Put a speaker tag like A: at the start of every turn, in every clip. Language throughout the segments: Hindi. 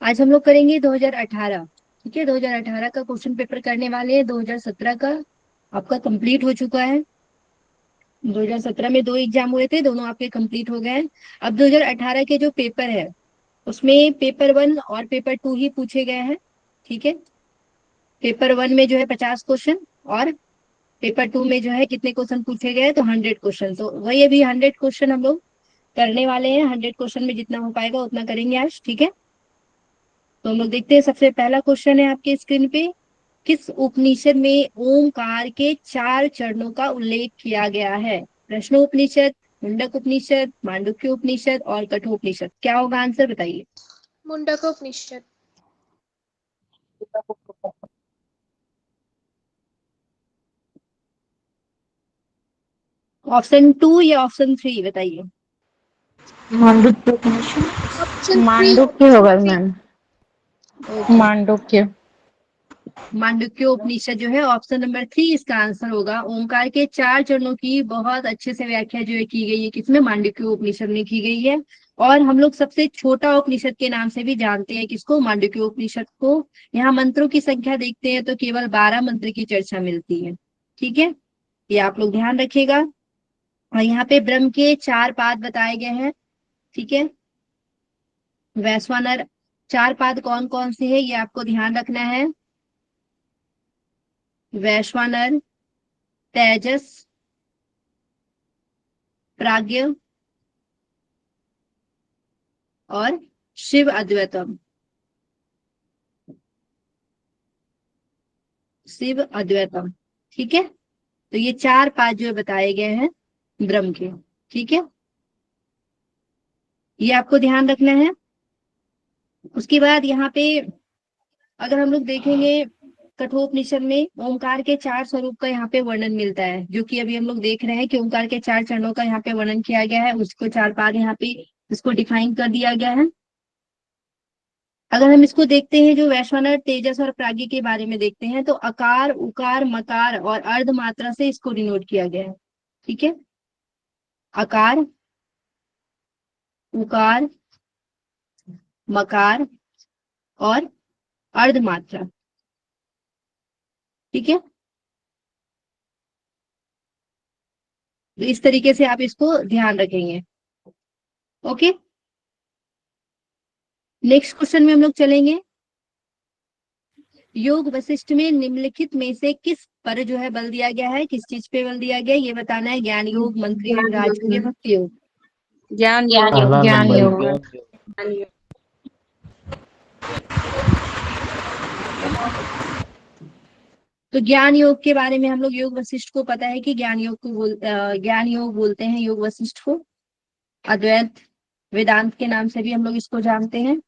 A: आज हम लोग करेंगे 2018। ठीक है, 2018 का क्वेश्चन पेपर करने वाले हैं। 2017 का आपका कंप्लीट हो चुका है। 2017 में 2 एग्जाम हुए थे, दोनों आपके कंप्लीट हो गए हैं। अब 2018 के जो पेपर है उसमें पेपर 1 और पेपर 2 ही पूछे गए हैं। ठीक है, पेपर 1 में जो है 50 क्वेश्चन, और पेपर 2 में जो है कितने क्वेश्चन पूछे गए हैं, तो 100 क्वेश्चन। तो वही अभी 100 क्वेश्चन हम लोग करने वाले हैं। 100 क्वेश्चन में जितना हो पाएगा उतना करेंगे आज। ठीक है, तो हम लोग देखते हैं। सबसे पहला क्वेश्चन है आपके स्क्रीन पे, किस उपनिषद में ओमकार के 4 चरणों का उल्लेख किया गया है? प्रश्नोपनिषद, मुंडक उपनिषद, मांडुक्य उपनिषद और कठोपनिषद। क्या होगा आंसर, बताइए।
B: मुंडकोपनिषद।
A: ऑप्शन 2 या ऑप्शन 3 बताइए।
C: मांडुक्य उपनिषद।
B: ऑप्शन 3।
C: मांडुक्य
B: ऑप्शन
C: होगा
B: 3।
C: मैम।
A: ओके,
C: मांडुक्य।
A: मांडुक्य उपनिषद जो है ऑप्शन नंबर 3 इसका आंसर होगा। ओंकार के 4 चरणों की बहुत अच्छे से व्याख्या जो है की गई है, किसमें? मांडुक्य उपनिषद में की गई है। और हम लोग सबसे छोटा उपनिषद के नाम से भी जानते हैं किसको? मांडुक्य उपनिषद को। यहाँ मंत्रों की संख्या देखते हैं तो केवल 12 मंत्र की चर्चा मिलती है। ठीक है, ये आप लोग ध्यान रखिएगा। और यहाँ पे ब्रह्म के 4 पाद बताए गए हैं। ठीक है, वैश्वानर 4 पाद कौन कौन से है ये आपको ध्यान रखना है। वैश्वानर, तेजस, प्राज्ञ और शिव अद्वैतम। शिव अद्वैतम। ठीक है, तो ये 4 पाद जो बताए गए हैं ब्रह्म के। ठीक है, ये आपको ध्यान रखना है। उसके बाद यहाँ पे अगर हम लोग देखेंगे, कठोपनिषद में ओंकार के 4 स्वरूप का यहाँ पे वर्णन मिलता है, जो कि अभी हम लोग देख रहे हैं कि ओंकार के 4 चरणों का यहाँ पे वर्णन किया गया है। उसको 4 पाद यहाँ पे इसको डिफाइन कर दिया गया है। अगर हम इसको देखते हैं, जो वैश्वानर, तेजस और प्राज्ञ के बारे में देखते हैं, तो अकार, उकार, मकार और अर्ध मात्रा से इसको डिनोट किया गया है। ठीक है, अकार, उकार, मकार और अर्ध मात्रा। ठीक है, तो इस तरीके से आप इसको ध्यान रखेंगे। ओके, नेक्स्ट क्वेश्चन में हम लोग चलेंगे। योग वशिष्ठ में निम्नलिखित में से किस पर जो है बल दिया गया है? किस चीज पे बल दिया गया है ये बताना है। ज्ञान योग, मंत्र योग, राजयोग या भक्ति योग?
C: ज्ञान योग।
D: पहला
C: ज्ञान
D: नंबर
C: योग।
D: ज्ञान।
A: तो ज्ञान योग के बारे में हम लोग, योग वशिष्ठ को पता है कि ज्ञान योग को ज्ञान योग बोलते हैं योग वशिष्ठ को। अद्वैत वेदांत के नाम से भी हम लोग इसको जानते हैं।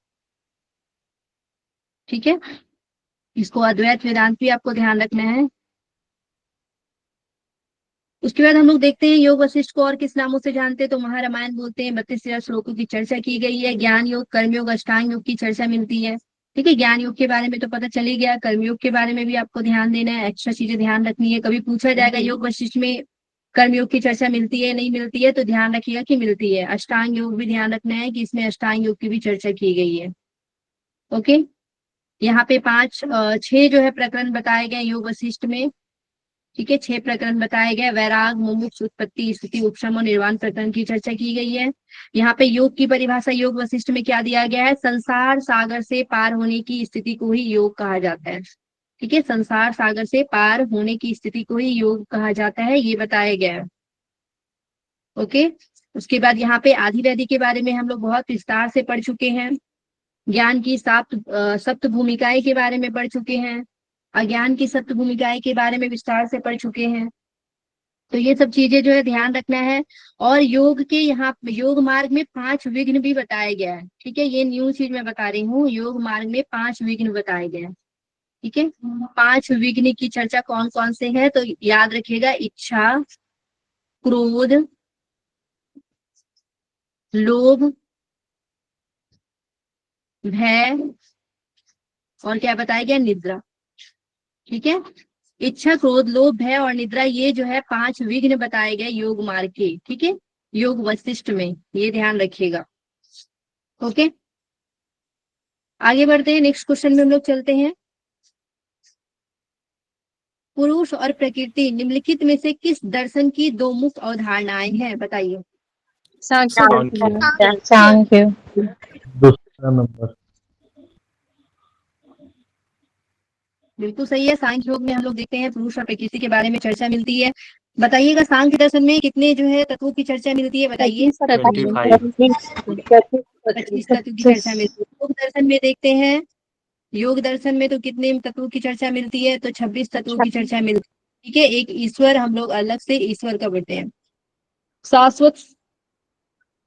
A: ठीक है, इसको अद्वैत वेदांत भी आपको ध्यान रखना है। उसके बाद हम लोग देखते हैं योग वशिष्ठ को और किस नामों से जानते हैं, तो महारामायण बोलते हैं। 32 श्लोकों की चर्चा की गई है। ज्ञान योग, कर्म योग, अष्टांग योग की चर्चा मिलती है। ठीक है, ज्ञान योग के बारे में तो पता चल ही गया। कर्म योग के बारे में भी आपको ध्यान देना है, एक्स्ट्रा चीजें ध्यान रखनी है। कभी पूछा जाएगा योग वशिष्ठ में कर्म योग की चर्चा मिलती है नहीं मिलती है, तो ध्यान रखिएगा कि मिलती है। अष्टांग योग भी ध्यान रखना है कि इसमें अष्टांग योग की भी चर्चा की गई है। ओके, यहाँ पे 6 जो है प्रकरण बताए गए योग वशिष्ठ में। ठीक है, 6 प्रकरण बताए गए। वैराग, मुमुक्ष, उत्पत्ति, स्थिति, उपशम और निर्वाण प्रकरण की चर्चा की गई है। यहाँ पे योग की परिभाषा योग वशिष्ठ में क्या दिया गया है? संसार सागर से पार होने की स्थिति को ही योग कहा जाता है। ठीक है, संसार सागर से पार होने की स्थिति को ही योग कहा जाता है, ये बताया गया है। ओके, उसके बाद यहाँ पे आदि व्याधि के बारे में हम लोग बहुत विस्तार से पढ़ चुके हैं। ज्ञान की सप्त भूमिकाएं के बारे में पढ़ चुके हैं। अज्ञान की सप्त भूमिकाएं के बारे में विस्तार से पढ़ चुके हैं। तो ये सब चीजें जो है ध्यान रखना है। और योग के यहाँ योग मार्ग में 5 विघ्न भी बताया गया है। ठीक है, ये न्यू चीज मैं बता रही हूँ। योग मार्ग में 5 विघ्न बताए गए हैं। ठीक है, 5 विघ्न की चर्चा कौन कौन से है, तो याद रखिएगा। इच्छा, क्रोध, लोभ, भय और क्या बताया गया? निद्रा। ठीक है, इच्छा, क्रोध, लोभ, भय और निद्रा, ये जो है 5 विघ्न बताए गए योग मार्ग के। ठीक है, योग वशिष्ठ में, ये ध्यान रखिएगा। ओके, आगे बढ़ते हैं, नेक्स्ट क्वेश्चन में हम लोग चलते हैं। पुरुष और प्रकृति निम्नलिखित में से किस दर्शन की दो मुख्य अवधारणाएं हैं, बताइए।
C: सांख्य।
B: सांख्य।
D: दूसरा नंबर।
A: बिल्कुल सही है। सांख्य योग में हम लोग देखते हैं पुरुष और प्रकृति के बारे में चर्चा मिलती है। बताइएगा सांख्य दर्शन में कितने जो है तत्वों की चर्चा मिलती है, बताइए। 25 तत्वों की चर्चा मिलती है। योग दर्शन में देखते हैं, योग दर्शन में तो कितने तत्वों की चर्चा मिलती है, तो 26 तत्वों की चर्चा मिलती है। ठीक है, एक ईश्वर, हम लोग अलग से ईश्वर का बढ़ते हैं, शाश्वत।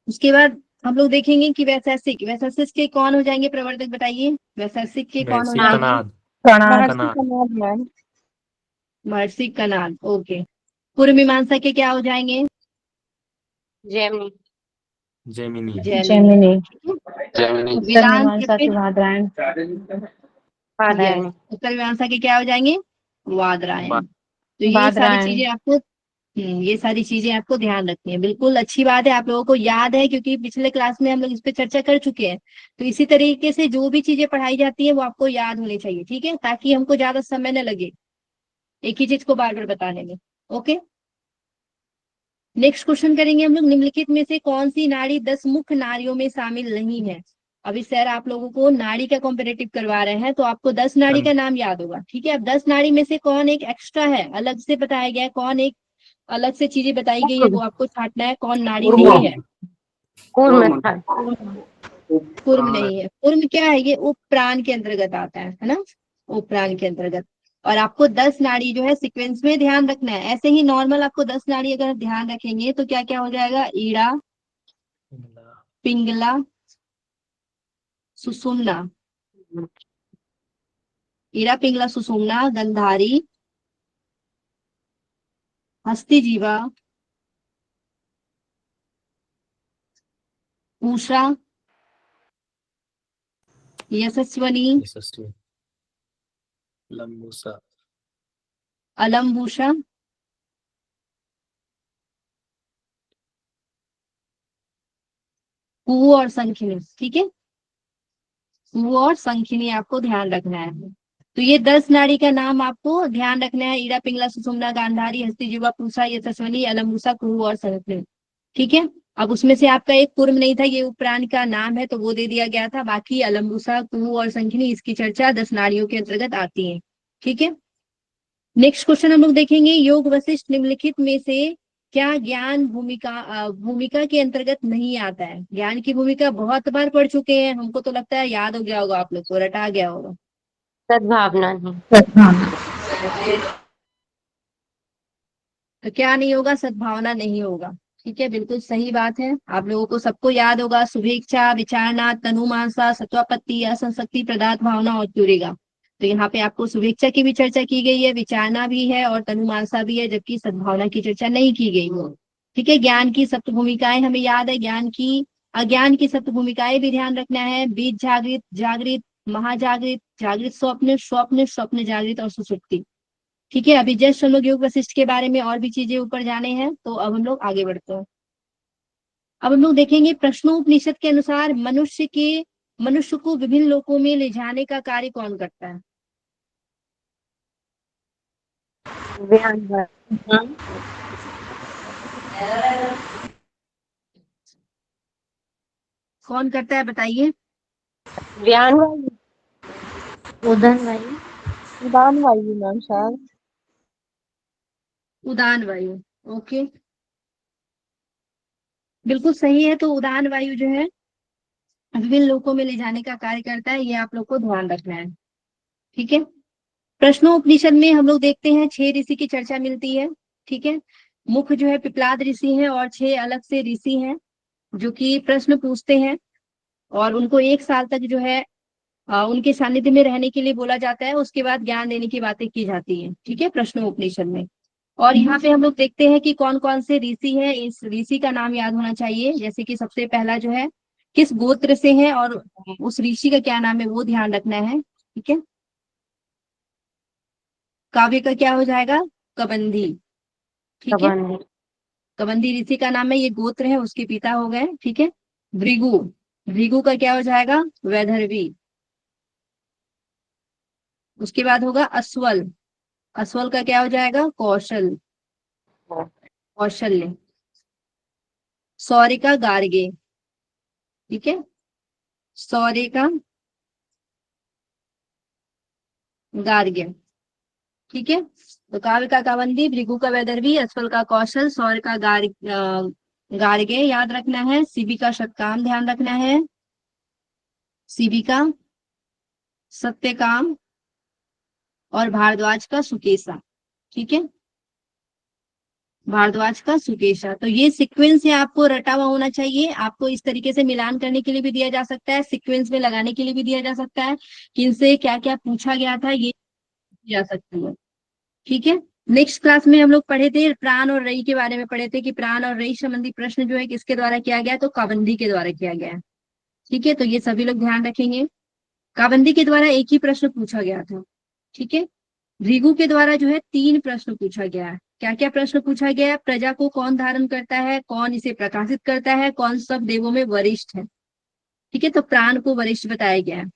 A: उसके बाद हम लोग देखेंगे कि वैशेषिक, वैशेषिक के कौन हो जाएंगे प्रवर्तक, बताइए। वैशेषिक के कौन हो जाएंगे? महर्षि कणाद। ओके। पूर्व मीमांसा के क्या हो जाएंगे?
C: जेमिनी।
A: जैमिनी। वेदांत के
C: मीमांसा की
A: फिर
C: बादरायण।
A: यस, उत्तर मीमांसा के क्या हो जाएंगे? वादरायण। तो ये सारी
C: बादरायण।
A: चीजें आपको ये सारी चीजें आपको ध्यान रखनी है। बिल्कुल अच्छी बात है, आप लोगों को याद है, क्योंकि पिछले क्लास में हम लोग इस पे चर्चा कर चुके हैं। तो इसी तरीके से जो भी चीजें पढ़ाई जाती है वो आपको याद होनी चाहिए, ठीक है, ताकि हमको ज्यादा समय न लगे एक ही चीज को बार बार बताने में। ओके, नेक्स्ट क्वेश्चन करेंगे हम लोग। निम्नलिखित में से कौन सी नाड़ी 10 मुख्य नाड़ियों में शामिल नहीं है? अभी सर आप लोगों को नाड़ी का कॉम्पिटेटिव करवा रहे हैं, तो आपको 10 नाड़ी का नाम याद होगा, ठीक है। अब 10 नाड़ी में से कौन एक एक्स्ट्रा है, अलग से बताया गया है, कौन एक अलग से चीजें बताई गई है, वो आपको छांटना है, कौन नाड़ी नहीं है। कुर्म नहीं है। कुर्म क्या है? ये उप प्राण के अंतर्गत आता है ना, उप प्राण के अंतर्गत। और आपको 10 नाड़ी जो है सीक्वेंस में ध्यान रखना है। ऐसे ही नॉर्मल आपको 10 नाड़ी अगर ध्यान रखेंगे तो क्या क्या हो जाएगा? ईड़ा, पिंगला, सुषुम्ना, ईड़ा पिंगला सुषुम्ना, गंधारी, हस्तिजीवा, उषा, यशस्वनी, अलम्बुषा, कुहू और संखिनी। ठीक है, कुहू और संखिनी आपको ध्यान रखना है। तो ये 10 नाड़ी का नाम आपको ध्यान रखना है। ईड़ा पिंगला सुषुम्ना गांधारी हस्तिजीवा पूषा यशस्वनी अलम्बुसा कुहू और संखिनी। ठीक है, अब उसमें से आपका एक कुर्म नहीं था, ये उपप्राण का नाम है तो वो दे दिया गया था। बाकी अलम्बुसा कुहू और संखिनी इसकी चर्चा 10 नाड़ियों के अंतर्गत आती है। ठीक है, नेक्स्ट क्वेश्चन हम लोग देखेंगे। योग वशिष्ठ निम्नलिखित में से क्या ज्ञान भूमिका के अंतर्गत नहीं आता है? ज्ञान की भूमिका बहुत बार पढ़ चुके हैं, हमको तो लगता है याद हो गया होगा, आप लोग को रटा गया होगा।
C: सद्भावना नहीं।
A: तो क्या नहीं होगा? सद्भावना नहीं होगा। ठीक है, बिल्कुल सही बात है। आप लोगों को सबको याद होगा, शुभेच्छा, विचारना, तनुमानसा, सत्वापत्ति, असंशक्ति, प्रदात भावना और क्यूरेगा। तो यहाँ पे आपको शुभेच्छा की भी चर्चा की गई है, विचारना भी है और तनुमानसा भी है, जबकि सद्भावना की चर्चा नहीं की गई है। ठीक है, ज्ञान की सप्त भूमिकाएं हमें याद है, ज्ञान की अज्ञान की सप्त भूमिकाएं भी ध्यान रखना है। बीज जागृत, जागृत, महाजागृत, जागृत स्वप्न, स्वप्न, स्वप्न जागृत और सुषुप्ति। ठीक है, अभी जस्ट हम लोग योग वशिष्ठ के बारे में और भी चीजें ऊपर जाने हैं, तो अब हम लोग आगे बढ़ते हैं। अब हम लोग देखेंगे प्रश्नोपनिषद के अनुसार मनुष्य को विभिन्न लोकों में ले जाने का कार्य कौन करता है? कौन करता है, बताइए।
C: ज्ञान वायु। उदन वायु।
B: उड़ान वायु मैम शायद।
A: उदान वायु। ओके, बिल्कुल सही है। तो उदान वायु जो है विभिन्न लोकों में ले जाने का कार्य करता है, ये आप लोग को ध्यान रखना है। ठीक है, प्रश्नोपनिषद में हम लोग देखते हैं 6 ऋषि की चर्चा मिलती है। ठीक है, मुख्य जो है पिपलाद ऋषि हैं और 6 अलग से ऋषि हैं जो कि प्रश्न पूछते हैं, और उनको 1 साल तक जो है उनके सानिध्य में रहने के लिए बोला जाता है। उसके बाद ज्ञान देने की बातें की जाती है। ठीक है, प्रश्नोपनिषद में। और यहाँ पे हम लोग देखते हैं कि कौन कौन से ऋषि हैं। इस ऋषि का नाम याद होना चाहिए, जैसे कि सबसे पहला जो है किस गोत्र से है और उस ऋषि का क्या नाम है वो ध्यान रखना है। ठीक है, काव्य का क्या हो जाएगा? कबंधी। ठीक है, कबंधी ऋषि का नाम है, ये गोत्र है, उसके पिता हो गए। ठीक है, भृगु, भृगु का क्या हो जाएगा? वैदर्भी। उसके बाद होगा अस्वल, अस्वल का क्या हो जाएगा? कौशल, कौशल्य। सौर्य का गार्गे, ठीक है, सौर्य का गार्ग्य, ठीक है। तो काव्य का कावंदी, भृगु का वैदर्भी, अस्वल का कौशल, सौर्य का गार्गे याद रखना है। सीबी का शतकाम ध्यान रखना है, सीबी का सत्यकाम, और भारद्वाज का सुकेशा, ठीक है, भारद्वाज का सुकेशा। तो ये सीक्वेंस है, आपको रटा हुआ होना चाहिए। आपको इस तरीके से मिलान करने के लिए भी दिया जा सकता है, सीक्वेंस में लगाने के लिए भी दिया जा सकता है कि इनसे क्या क्या पूछा गया था, ये जा सकती है, ठीक है। नेक्स्ट क्लास में हम लोग पढ़े थे प्राण और रई के बारे में, पढ़े थे कि प्राण और रई संबंधी प्रश्न जो है किसके द्वारा किया गया? तो काबंदी के द्वारा किया गया है, ठीक है। तो ये सभी लोग ध्यान रखेंगे। काबंदी के द्वारा एक ही प्रश्न पूछा गया था, ठीक है। भृगु के द्वारा जो है 3 प्रश्न पूछा गया है। क्या क्या प्रश्न पूछा गया है? प्रजा को कौन धारण करता है, कौन इसे प्रकाशित करता है, कौन सब देवों में वरिष्ठ है, ठीक है। तो प्राण को वरिष्ठ बताया गया है।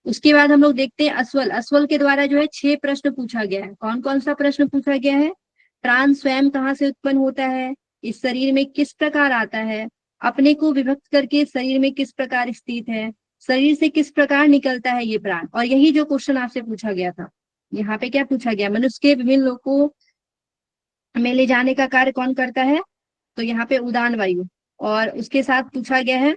A: उसके बाद हम लोग देखते हैं अस्वल, अस्वल के द्वारा जो है 6 प्रश्न पूछा गया है। कौन कौन सा प्रश्न पूछा गया है? प्राण स्वयं कहाँ से उत्पन्न होता है, इस शरीर में किस प्रकार आता है, अपने को विभक्त करके शरीर में किस प्रकार स्थित है, शरीर से किस प्रकार निकलता है ये प्राण। और यही जो क्वेश्चन आपसे पूछा गया था, यहाँ पे क्या पूछा गया? मनुष्य के विभिन्न लोगों में ले जाने का कार्य कौन करता है? तो यहाँ पे उदान वायु। और उसके साथ पूछा गया है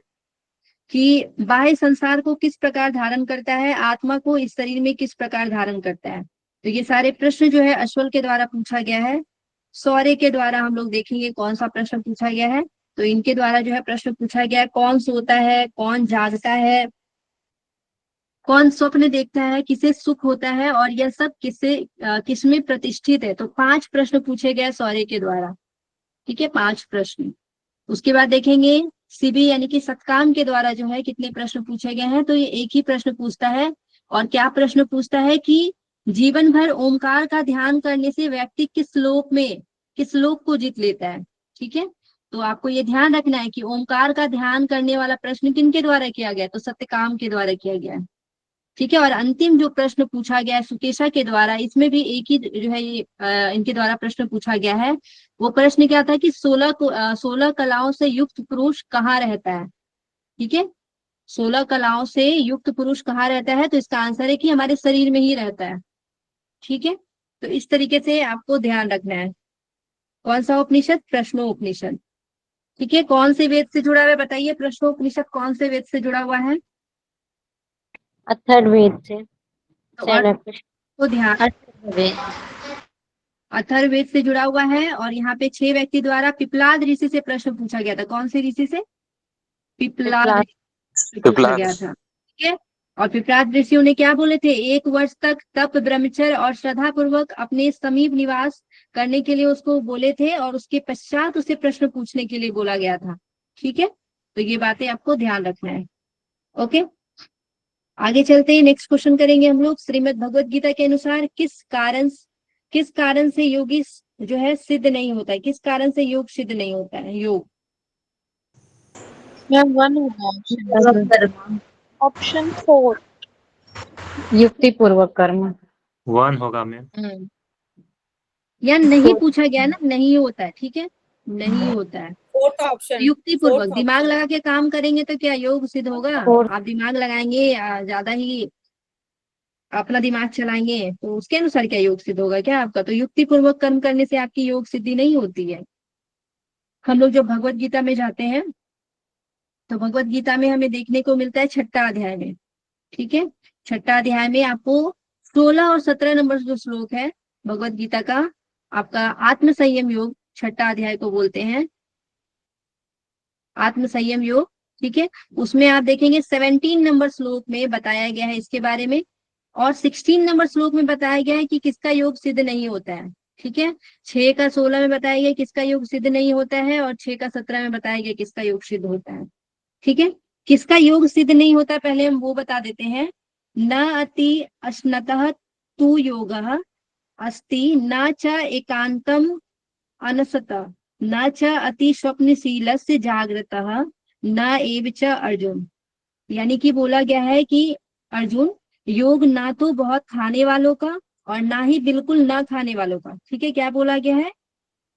A: कि बाह्य संसार को किस प्रकार धारण करता है, आत्मा को इस शरीर में किस प्रकार धारण करता है। तो ये सारे प्रश्न जो है अश्वल के द्वारा पूछा गया है। सौर्य के द्वारा हम लोग देखेंगे कौन सा प्रश्न पूछा गया है। तो इनके द्वारा जो है प्रश्न पूछा गया है, कौन सोता है, कौन जागता है, कौन स्वप्न देखता है, किसे सुख होता है, और यह सब किसमें प्रतिष्ठित है। तो 5 प्रश्न पूछे गए सौर्य के द्वारा, ठीक है, 5 प्रश्न। उसके बाद देखेंगे सीबी यानी कि सतकाम के द्वारा जो है कितने प्रश्न पूछे गए हैं। तो ये एक ही प्रश्न पूछता है, और क्या प्रश्न पूछता है कि जीवन भर ओमकार का ध्यान करने से व्यक्ति किस लोक को जीत लेता है, ठीक है। तो आपको ये ध्यान रखना है कि ओमकार का ध्यान करने वाला प्रश्न किनके द्वारा किया गया? तो सत्यकाम के द्वारा किया गया है, ठीक है। और अंतिम जो प्रश्न पूछा गया है सुकेशा के द्वारा, इसमें भी एक ही जो है ये इनके द्वारा प्रश्न पूछा गया है। वो प्रश्न क्या था कि 16 कलाओं से युक्त पुरुष कहाँ रहता है, ठीक है। 16 कलाओं से युक्त पुरुष कहाँ रहता है? तो इसका आंसर है कि हमारे शरीर में ही रहता है, ठीक है। तो इस तरीके से आपको ध्यान रखना है। कौन सा उपनिषद? प्रश्नोपनिषद, ठीक है। कौन से वेद से जुड़ा हुआ है बताइए? प्रश्नोपनिषद कौन से वेद से जुड़ा हुआ है?
C: अथर्ववेद से।
A: तो अर्थ
C: चाणक्य।
A: को ध्यान,
C: अथर्ववेद।
A: अथर्ववेद से जुड़ा हुआ है। और यहाँ पे 6 व्यक्ति द्वारा पिपलाद ऋषि से प्रश्न पूछा गया था। कौन से ऋषि से? पिपलाद
C: पिपलाद।
A: ऋषि से पूछा गया था, ठीक है। और पिपलाद ऋषियों ने क्या बोले थे? 1 वर्ष तक तप ब्रह्मचर्य और श्रद्धा पूर्वक अपने समीप निवास करने के लिए उसको बोले थे, और उसके पश्चात उसे प्रश्न पूछने के लिए बोला गया था, ठीक है। तो ये बातें आपको ध्यान रखना है, ओके। आगे चलते हैं, नेक्स्ट क्वेश्चन करेंगे हम लोग। श्रीमद् भगवत गीता के अनुसार किस कारण से योगी जो है सिद्ध नहीं होता है? किस कारण से योग सिद्ध नहीं होता है? योग
B: मैम 1 होगा ऑप्शन।
C: पूर्वक कर्म।
B: ऑप्शन 4।
C: युक्ति पूर्वक कर्म।
D: 1 होगा मैम।
A: या नहीं पूछा गया ना, नहीं होता है, ठीक है, नहीं होता है।
E: Fourth option.
A: युक्ति पूर्वक दिमाग लगा के काम करेंगे तो क्या योग सिद्ध होगा?
C: और
A: आप दिमाग लगाएंगे, ज्यादा ही अपना दिमाग चलाएंगे, तो उसके अनुसार क्या योग सिद्ध होगा क्या आपका? तो युक्ति पूर्वक कर्म करने से आपकी योग सिद्धि नहीं होती है। हम लोग जो भगवत गीता में जाते हैं, तो भगवत गीता में हमें देखने को मिलता है 6ठा अध्याय में, ठीक है। 6ठा अध्याय में आपको 16 और 17 नंबर जो श्लोक है भगवत गीता का, आपका आत्म संयम योग 6ठा अध्याय को बोलते हैं, आत्म संयम योग, ठीक है। उसमें आप देखेंगे 17 नंबर श्लोक में बताया गया है इसके बारे में, और 16 नंबर श्लोक में बताया गया है कि किसका योग सिद्ध नहीं होता है, ठीक है। 6 का 16 में बताया गया किसका योग सिद्ध नहीं होता है, और 6 का 17 में बताया गया किसका योग सिद्ध होता है, ठीक है। किसका योग सिद्ध नहीं होता पहले हम वो बता देते हैं। न अति अश्नतः तु योगः अस्ति न च एकांतम अनसतः न च अति स्वप्नशीलस्य जागृतः न एव च अर्जुन। यानी कि बोला गया है कि अर्जुन, योग ना तो बहुत खाने वालों का और ना ही बिल्कुल ना खाने वालों का। ठीक है, क्या बोला गया है?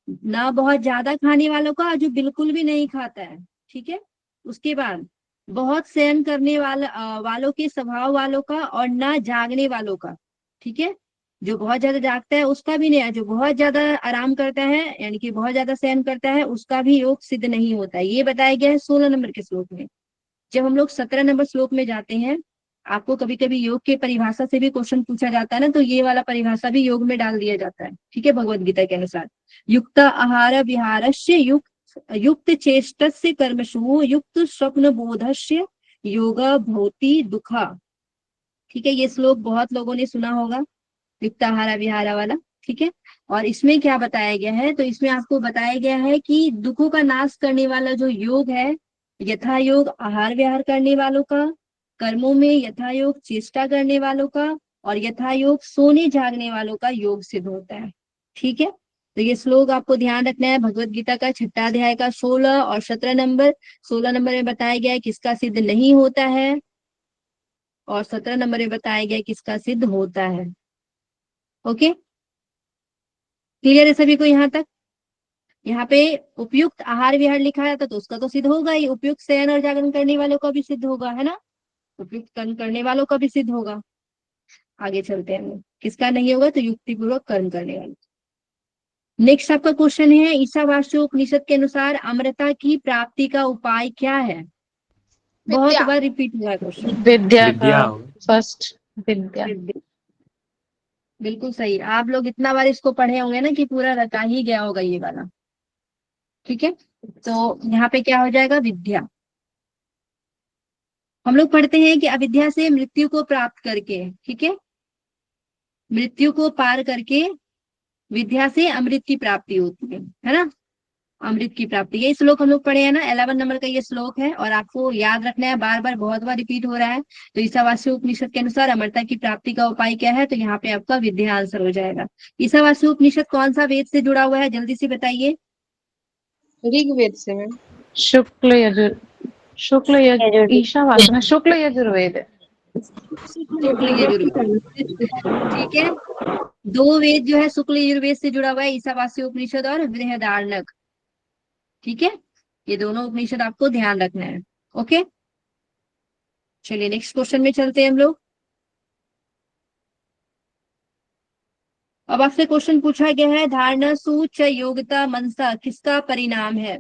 A: ना बहुत ज्यादा खाने वालों का और जो बिल्कुल भी नहीं खाता है। ठीक है, उसके बाद बहुत सहन करने वालों के स्वभाव वालों का और ना जागने वालों का। ठीक है, जो बहुत ज्यादा जागता है उसका भी नहीं है, जो बहुत ज्यादा आराम करता है यानी कि बहुत ज्यादा सहन करता है उसका भी योग सिद्ध नहीं होता है। ये बताया गया है 16 नंबर के श्लोक में। जब हम लोग 17 नंबर श्लोक में जाते हैं, आपको कभी कभी योग के परिभाषा से भी क्वेश्चन पूछा जाता है ना, तो ये वाला परिभाषा भी योग में डाल दिया जाता है। ठीक है, भगवत गीता के अनुसार युक्त आहार विहारस्य युक्त चेष्टस्य कर्मसु युक्त स्वप्न बोधस्य योग भौति दुखा। ठीक है, ये श्लोक बहुत लोगों ने सुना होगा, युक्त आहार विहार वाला। ठीक है, और इसमें क्या बताया गया है? तो इसमें आपको बताया गया है कि दुखों का नाश करने वाला जो योग है, यथा योग आहार विहार करने वालों का, कर्मों में यथा योग चेष्टा करने वालों का और यथा योग सोने जागने वालों का योग सिद्ध होता है। ठीक है, तो ये श्लोक आपको ध्यान रखना है, भगवत गीता का 6 अध्याय का 16 और 17 नंबर। 16 नंबर में बताया गया है किसका सिद्ध नहीं होता है और 17 नंबर में बताया गया है किसका सिद्ध होता है। ओके, क्लियर है सभी को यहाँ तक? यहाँ पे उपयुक्त आहार विहार लिखा है तो उसका तो सिद्ध होगा ही, उपयुक्त शयन और जागरण करने वालों का भी सिद्ध होगा, है ना? उपयुक्त कर्म करने वालों का भी सिद्ध होगा। आगे चलते हैं हम लोग। किसका नहीं होगा? तो युक्तिपूर्वक कर्म करने वाले। नेक्स्ट आपका क्वेश्चन है, ईशावास्य उपनिषद के अनुसार अमृता की प्राप्ति का उपाय क्या है? बहुत
B: विद्या।
A: बार रिपीट हुआ है क्वेश्चन।
C: विद्या का
D: विद्या होगा।
C: फर्स्ट विद्या।
A: बिल्कुल सही, आप लोग इतना बार इसको पढ़े होंगे ना कि पूरा रटा ही गया होगा ये वाला। ठीक है, तो यहाँ पे क्या हो जाएगा? विद्या। हम लोग पढ़ते हैं कि अविद्या से मृत्यु को प्राप्त करके, ठीक है, मृत्यु को पार करके विद्या से अमृत की प्राप्ति होती है ना? अमृत की प्राप्ति, ये श्लोक हम लोग पढ़े हैं ना, 11 नंबर का ये श्लोक है और आपको याद रखना है, बार बार बहुत बार रिपीट हो रहा है। तो ईशावास्य उपनिषद के अनुसार अमरता की प्राप्ति का उपाय क्या है? तो यहाँ पे आपका विद्या आंसर हो जाएगा। ईशावास्य उपनिषद कौन सा वेद से जुड़ा हुआ है? जल्दी से बताइए।
B: ऋग्वेद से मैम।
C: शुक्ल ईशावास्य शुक्ल यजुर्वेद।
A: शुक्ल यजुर्वेद। ठीक है, दो वेद जो है शुक्ल यजुर्वेद से जुड़ा हुआ है, ईशावास्य उपनिषद और बृहदारण्यक। ठीक है, ये दोनों उपनिषद आपको ध्यान रखना है। ओके, चलिए नेक्स्ट क्वेश्चन में चलते हैं हम लोग। अब आपसे क्वेश्चन पूछा गया है, धारणा सूच योग्यता मनसा किसका परिणाम है?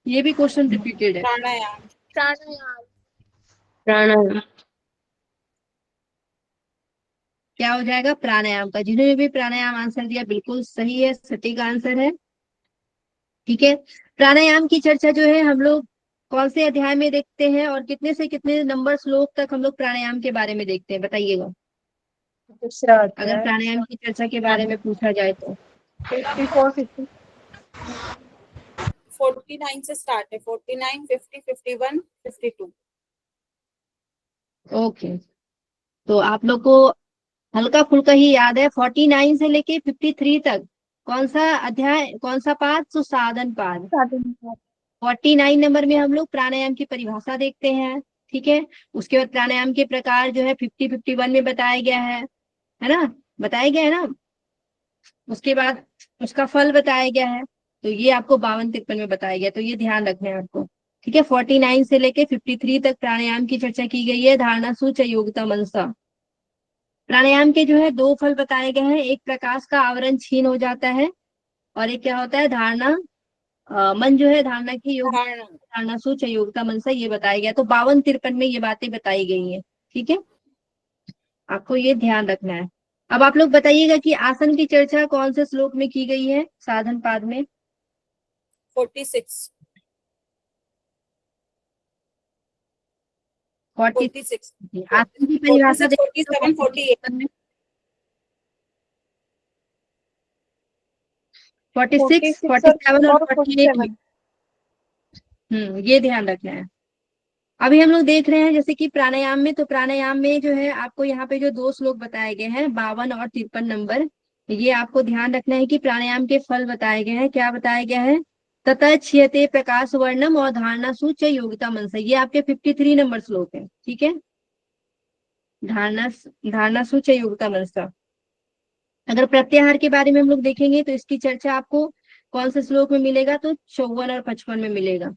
A: ये भी क्वेश्चन रिपीटेड है।
B: प्राणायाम। प्राणायाम।
C: प्राणायाम।
A: क्या हो जाएगा? प्राणायाम का। जिन्होंने भी प्राणायाम आंसर दिया बिल्कुल सही है, सटीक आंसर है। ठीक है, प्राणायाम की चर्चा जो है हम लोग कौन से अध्याय में देखते हैं और कितने से कितने नंबर श्लोक तक हम लोग प्राणायाम के बारे में देखते हैं, बताइएगा।
B: दूसरा
A: अगर
B: अध्याय।
A: प्राणायाम की चर्चा के बारे में पूछा जाए तो
B: 54 50 49 से स्टार्ट है। 49 50 51 52।
A: ओके, तो आप लोग को हल्का फुल्का ही याद है। 49 से लेके 53 तक कौन सा अध्याय, कौन सा पाद? सुसाधन पाद। 49 नंबर में हम लोग प्राणायाम की परिभाषा देखते हैं। ठीक है, उसके बाद प्राणायाम के प्रकार जो है 50 51 में बताया गया है ना? बताया गया है ना? उसके बाद उसका फल बताया गया है, तो ये आपको 52 53 में बताया गया, तो ये ध्यान रखना है आपको। ठीक है, 49 से लेके 53 तक प्राणायाम की चर्चा की गई है, धारणा सूच योगिता मनसा। प्राणायाम के जो है दो फल बताए गए हैं, एक प्रकाश का आवरण छीन हो जाता है और एक क्या होता है? धारणा, मन जो है धारणा की योग,
B: धारणा।
A: धारणा सूच योगिता मनसा, ये बताया गया। तो 52 53 में ये बातें बताई गई हैं। ठीक है, आपको ये ध्यान रखना है। अब आप लोग बताइएगा कि आसन की चर्चा कौन से श्लोक में की गई है? साधन पाद में
B: 46
A: 40।
B: 46
A: आसन की परिभाषा
B: 46
A: देखिए तो
B: 47 48।
A: 46
B: 46
A: 47 और
B: और
A: 48।
B: 47।
A: ये ध्यान रखना है। अभी हम लोग देख रहे हैं जैसे कि प्राणायाम में, तो प्राणायाम में जो है आपको यहाँ पे जो दो श्लोक बताए गए हैं 52 और 53 नंबर, ये आपको ध्यान रखना है कि प्राणायाम के फल बताए गए हैं। क्या बताया गया है? ततः क्षीयते प्रकाश वर्णम और धारणा सूच योगिता मनसा, ये आपके 53 नंबर श्लोक है। ठीक है, धारणा धारणा सूच योग्यता मनसा। अगर प्रत्याहार के बारे में हम लोग देखेंगे तो इसकी चर्चा आपको कौन से श्लोक में मिलेगा, तो 54 और 55 में मिलेगा।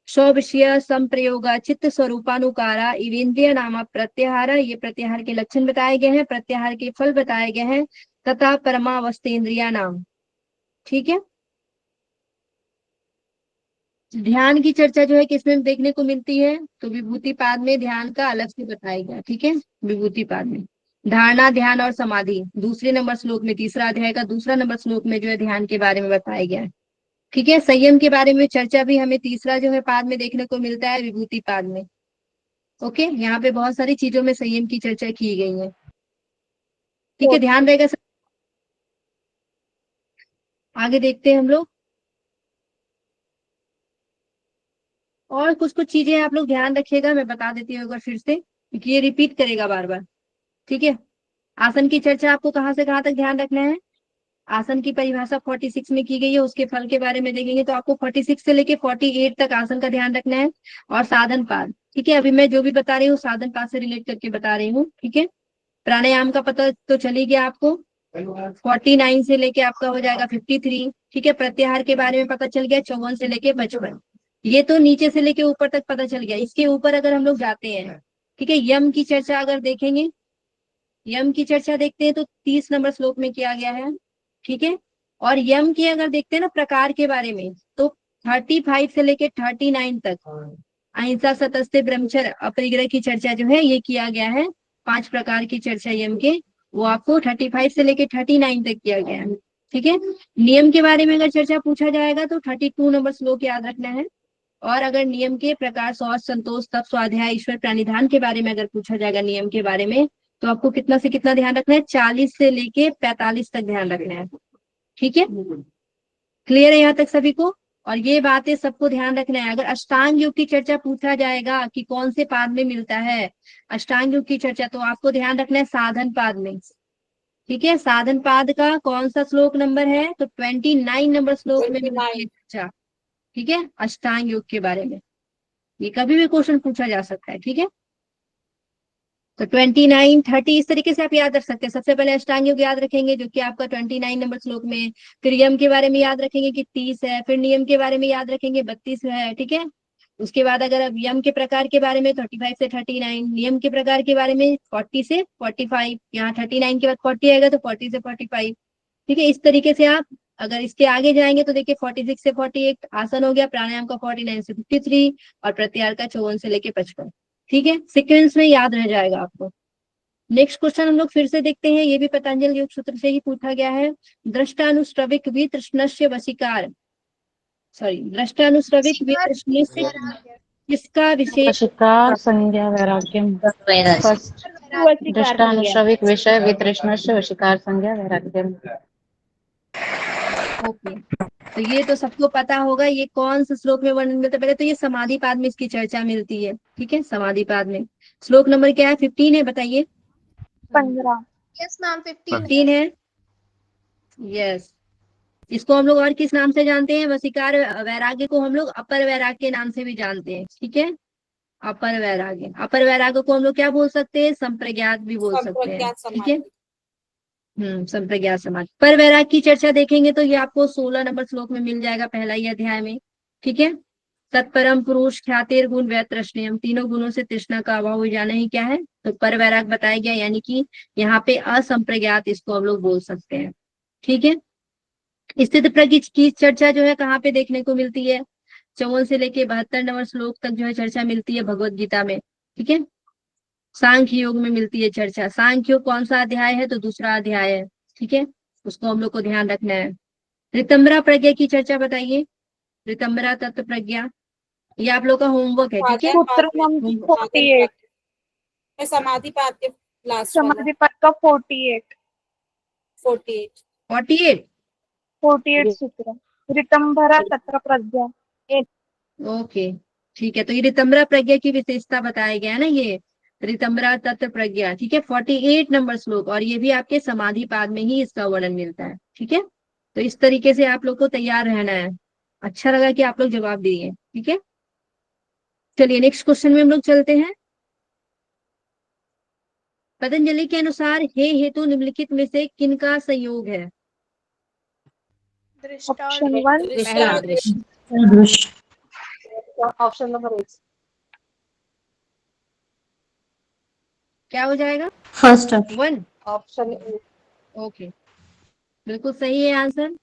A: स्व विषय संप्रयोगा चित्त स्वरूपानुकारा इवेंद्रिय नामा प्रत्याहार, ये प्रत्याहार के लक्षण बताए गए हैं, प्रत्याहार के फल बताए गए हैं, तथा परमावस्थेन्द्रिया नाम। ठीक है। ध्यान की चर्चा जो है किसमें देखने को मिलती है, तो विभूति पाद में ध्यान का अलग से बताया गया। ठीक है, विभूति पाद में धारणा ध्यान और समाधि दूसरे नंबर श्लोक में, तीसरा अध्याय का दूसरा नंबर श्लोक में जो है ध्यान के बारे में बताया गया है। ठीक है। संयम के बारे में चर्चा भी हमें तीसरा जो है पाद में देखने को मिलता है, विभूति पाद में। ओके, यहाँ पे बहुत सारी चीजों में संयम की चर्चा की गई है। ठीक है, ध्यान रहेगा। आगे देखते हैं हम लोग। और कुछ कुछ चीजें आप लोग ध्यान रखिएगा, मैं बता देती हूँ एक बार फिर से, क्योंकि ये रिपीट करेगा बार बार। ठीक है। आसन की चर्चा आपको कहाँ से कहाँ तक ध्यान रखना है। आसन की परिभाषा 46 में की गई है, उसके फल के बारे में देखेंगे तो आपको 46 से लेके 48 तक आसन का ध्यान रखना है। और साधन पाद, ठीक है, अभी मैं जो भी बता रही हूँ साधन पाद से रिलेट करके बता रही हूँ। ठीक है। प्राणायाम का पता तो चल ही गया आपको, 49 से लेके आपका हो जाएगा 53। ठीक है। प्रत्याहार के बारे में पता चल गया, 54 से लेके 55। ये तो नीचे से लेके ऊपर तक पता चल गया। इसके ऊपर अगर हम लोग जाते हैं, ठीक है, यम की चर्चा अगर देखेंगे, यम की चर्चा देखते हैं तो 30 नंबर श्लोक में किया गया है। ठीक है। और यम की अगर देखते हैं ना प्रकार के बारे में, तो 35 से लेके 39 तक अहिंसा सतस्ते ब्रह्मचर्य अपरिग्रह की चर्चा जो है ये किया गया है। 5 प्रकार की चर्चा यम के, वो आपको 35 से लेके 39 तक किया गया है। ठीक है। नियम के बारे में अगर चर्चा पूछा जाएगा तो 32 नंबर श्लोक याद रखना है। और अगर नियम के प्रकार शौच संतोष तप स्वाध्याय ईश्वर प्रानिधान के बारे में अगर पूछा जाएगा नियम के बारे में, तो आपको कितना से कितना ध्यान रखना है, 40 से लेके 45 तक ध्यान रखना है। ठीक है, क्लियर है यहाँ तक सभी को। और ये बातें सबको ध्यान रखना है। अगर अष्टांग योग की चर्चा पूछा जाएगा कि कौन से पाद में मिलता है अष्टांग योग की चर्चा, तो आपको ध्यान रखना है साधन पाद में। ठीक है, साधन पाद का कौन सा श्लोक नंबर है, तो 29 नंबर श्लोक में मिलती है चर्चा। ठीक है, अष्टांग योग के बारे में ये कभी भी क्वेश्चन पूछा जा सकता है। ठीक है, तो 29 30 इस तरीके से आप याद रख सकते हैं। सबसे पहले अष्टांग योग याद रखेंगे जो कि आपका 29 नंबर श्लोक में, फिर यम के बारे में याद रखेंगे कि 30 है, फिर नियम के बारे में याद रखेंगे 32 है। ठीक है, उसके बाद अगर अब यम के प्रकार के बारे में 35 से 39, नियम के प्रकार के बारे में 40 से 45, यहाँ 39 के बाद 40 आएगा तो 40 से 45। ठीक है, इस तरीके से आप अगर इसके आगे जाएंगे तो देखिए 46 से 48 आसन हो गया, प्राणायाम का 49 से 53 और प्रत्याहार का 54 से लेके 55। ठीक है, सीक्वेंस में याद रह जाएगा आपको। नेक्स्ट क्वेश्चन हम लोग फिर से देखते हैं, ये भी पतंजल योग सूत्र से ही पूछा गया है। दृष्टानुश्रविक वितृष्णस्य वशीकार, सॉरी दृष्टानुश्रविक वितृष्णस्य किसका विषय,
C: वशिकार संज्ञा वैराग्यम। फर्स्ट दृष्टानुश्रविक विषय वितृष्णस्य वशिकार संज्ञा वैराग्यम।
A: ओके, तो ये तो सबको पता होगा ये कौन से श्लोक में वर्णन मिलता है। पहले तो ये समाधि पाद में इसकी चर्चा मिलती है। ठीक है, समाधि पाद में श्लोक नंबर क्या है, 15 है, बताइए।
E: 15। यस मैम,
A: 15 है। यस, इसको हम लोग और किस नाम से जानते हैं, वशीकार वैराग्य को हम लोग अपर वैराग्य के नाम से भी जानते हैं। ठीक है, अपर वैराग्य, अपर वैराग्य को हम लोग क्या बोल सकते हैं, संप्रज्ञात भी बोल सकते हैं। ठीक है, संप्रज्ञात समाधि। पर वैराग्य की चर्चा देखेंगे तो ये आपको 16 नंबर श्लोक में मिल जाएगा, पहला ही अध्याय में। ठीक है, तत्परम पुरुष ख्यातिर गुण वैतृष्णयम, तीनों गुणों से तृष्णा का अभाव हो जाना ही क्या है, तो पर वैराग्य बताया गया, यानी कि यहाँ पे असंप्रज्ञात इसको हम लोग बोल सकते हैं। ठीक है, स्थित प्रज्ञ की चर्चा जो है कहाँ पे देखने को मिलती है, 54 से लेके 72 नंबर श्लोक तक जो है चर्चा मिलती है भगवत गीता में। ठीक है, सांख्य योग में मिलती है चर्चा। सांख्य योग कौन सा अध्याय है, तो दूसरा अध्याय है। ठीक है, उसको हम लोग को ध्यान रखना है। ऋतंबरा प्रज्ञा की चर्चा बताइए, ऋतंबरा तत्व प्रज्ञा, ये आप लोग का होमवर्क है। ठीक है,
E: सूत्र नंबर 48,
B: समाधि पाद के लास्ट
E: समाधि पद का 48
B: 48
E: 48 सूत्र, ऋतंभरा तत्र प्रज्ञा।
A: ओके, ठीक है, तो ये ऋतंबरा प्रज्ञा की विशेषता बताया गया है ना, ये ऋतंबरा तत्व प्रज्ञा। ठीक है, 48 नंबर श्लोक, और ये भी आपके समाधि पाद में ही इसका वर्णन मिलता है। ठीक है, तो इस तरीके से आप लोग को तैयार रहना है। अच्छा लगा कि आप लोग जवाब दिए। ठीक है, चलिए नेक्स्ट क्वेश्चन में हम लोग चलते हैं। पतंजलि के अनुसार हे हेतु निम्नलिखित में से किनका संयोग है?
E: ऑप्शन 1
A: पहला
C: ऑप्शन नंबर 1
A: क्या हो जाएगा?
C: फर्स्ट
A: 1।
C: ऑप्शन
A: ओके, बिल्कुल सही है आंसर।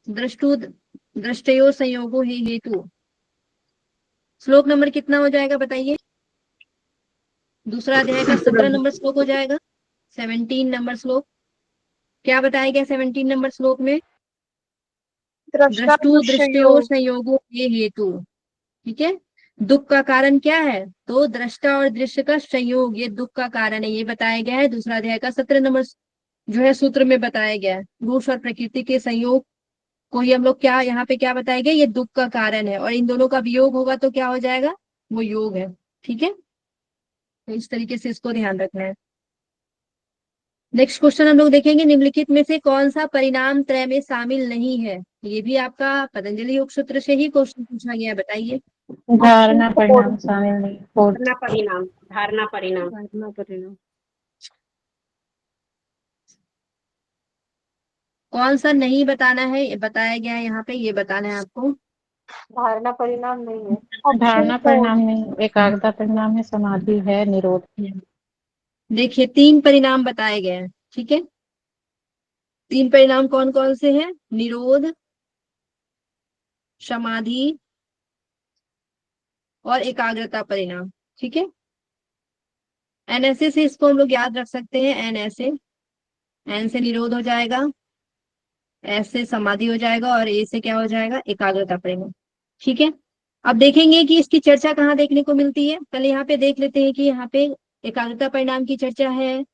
A: दृष्टु दृष्टयो संयोगो हे हेतु। श्लोक नंबर कितना हो जाएगा बताइए? दूसरा अध्याय का 17 नंबर श्लोक हो जाएगा। 17 नंबर श्लोक क्या बताया गया? 17 नंबर श्लोक में
E: दृष्टा
A: दृष्टु दृष्टयो
E: दृश्ययोग
A: संयोगो हे हेतु। ठीक है, दुख का कारण क्या है? तो दृष्टा और दृश्य का संयोग ये दुख का कारण है, ये बताया गया है दूसरा अध्याय का 17 नंबर जो है सूत्र में बताया गया है। पुरुष और प्रकृति के संयोग को ही हम लोग क्या यहाँ पे क्या बताया गया? ये दुख का कारण है, और इन दोनों का वियोग होगा तो क्या हो जाएगा? वो योग है। ठीक है, तो इस तरीके से इसको ध्यान रखना है। नेक्स्ट क्वेश्चन हम लोग देखेंगे, निम्नलिखित में से कौन सा परिणाम त्रय में शामिल नहीं है? ये भी आपका पतंजलि योग सूत्र से ही क्वेश्चन पूछा गया है, बताइए।
C: धारणा परिणाम शामिल नहीं। फोर्थ
F: धारणा परिणाम
A: कौन सा नहीं बताना है? ये बताया गया है यहाँ पे, ये बताना है आपको।
C: धारणा परिणाम नहीं है।
E: ऑप्शन
C: धारणा
E: 4
C: परिणाम नहीं, एकाग्रता परिणाम है, समाधि है, निरोध।
A: देखिए 3 परिणाम बताए गए हैं। ठीक है, 3 परिणाम कौन कौन से हैं? निरोध, समाधि और एकाग्रता परिणाम। ठीक है, एनएसए से इसको हम लोग याद रख सकते हैं। एनएसए, एन से निरोध हो जाएगा, एस से समाधि हो जाएगा, और ए से क्या हो जाएगा? एकाग्रता परिणाम। ठीक है, अब देखेंगे कि इसकी चर्चा कहाँ देखने को मिलती है। पहले यहाँ पे देख लेते हैं कि यहाँ पे एकाग्रता परिणाम की चर्चा है,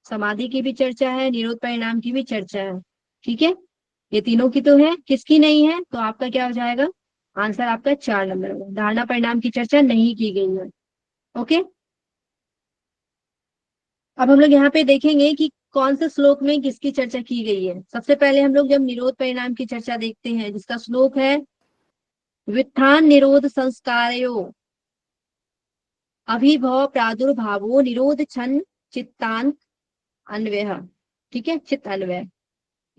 A: समाधि की भी चर्चा है, निरोध परिणाम की भी चर्चा है। ठीक है, ये तीनों की तो है, किसकी नहीं है? तो आपका क्या हो जाएगा? आंसर आपका 4 नंबर होगा। धारणा परिणाम की चर्चा नहीं की गई है। ओके, अब हम लोग यहाँ पे देखेंगे कि कौन से श्लोक में किसकी चर्चा की गई है। सबसे पहले हम लोग जब निरोध परिणाम की चर्चा देखते हैं, जिसका श्लोक है वित्थान निरोध संस्कारयो अभिभव प्रादुर्भावो निरोध छन चित्तान अन्वय। ठीक है, चित्त अन्वय,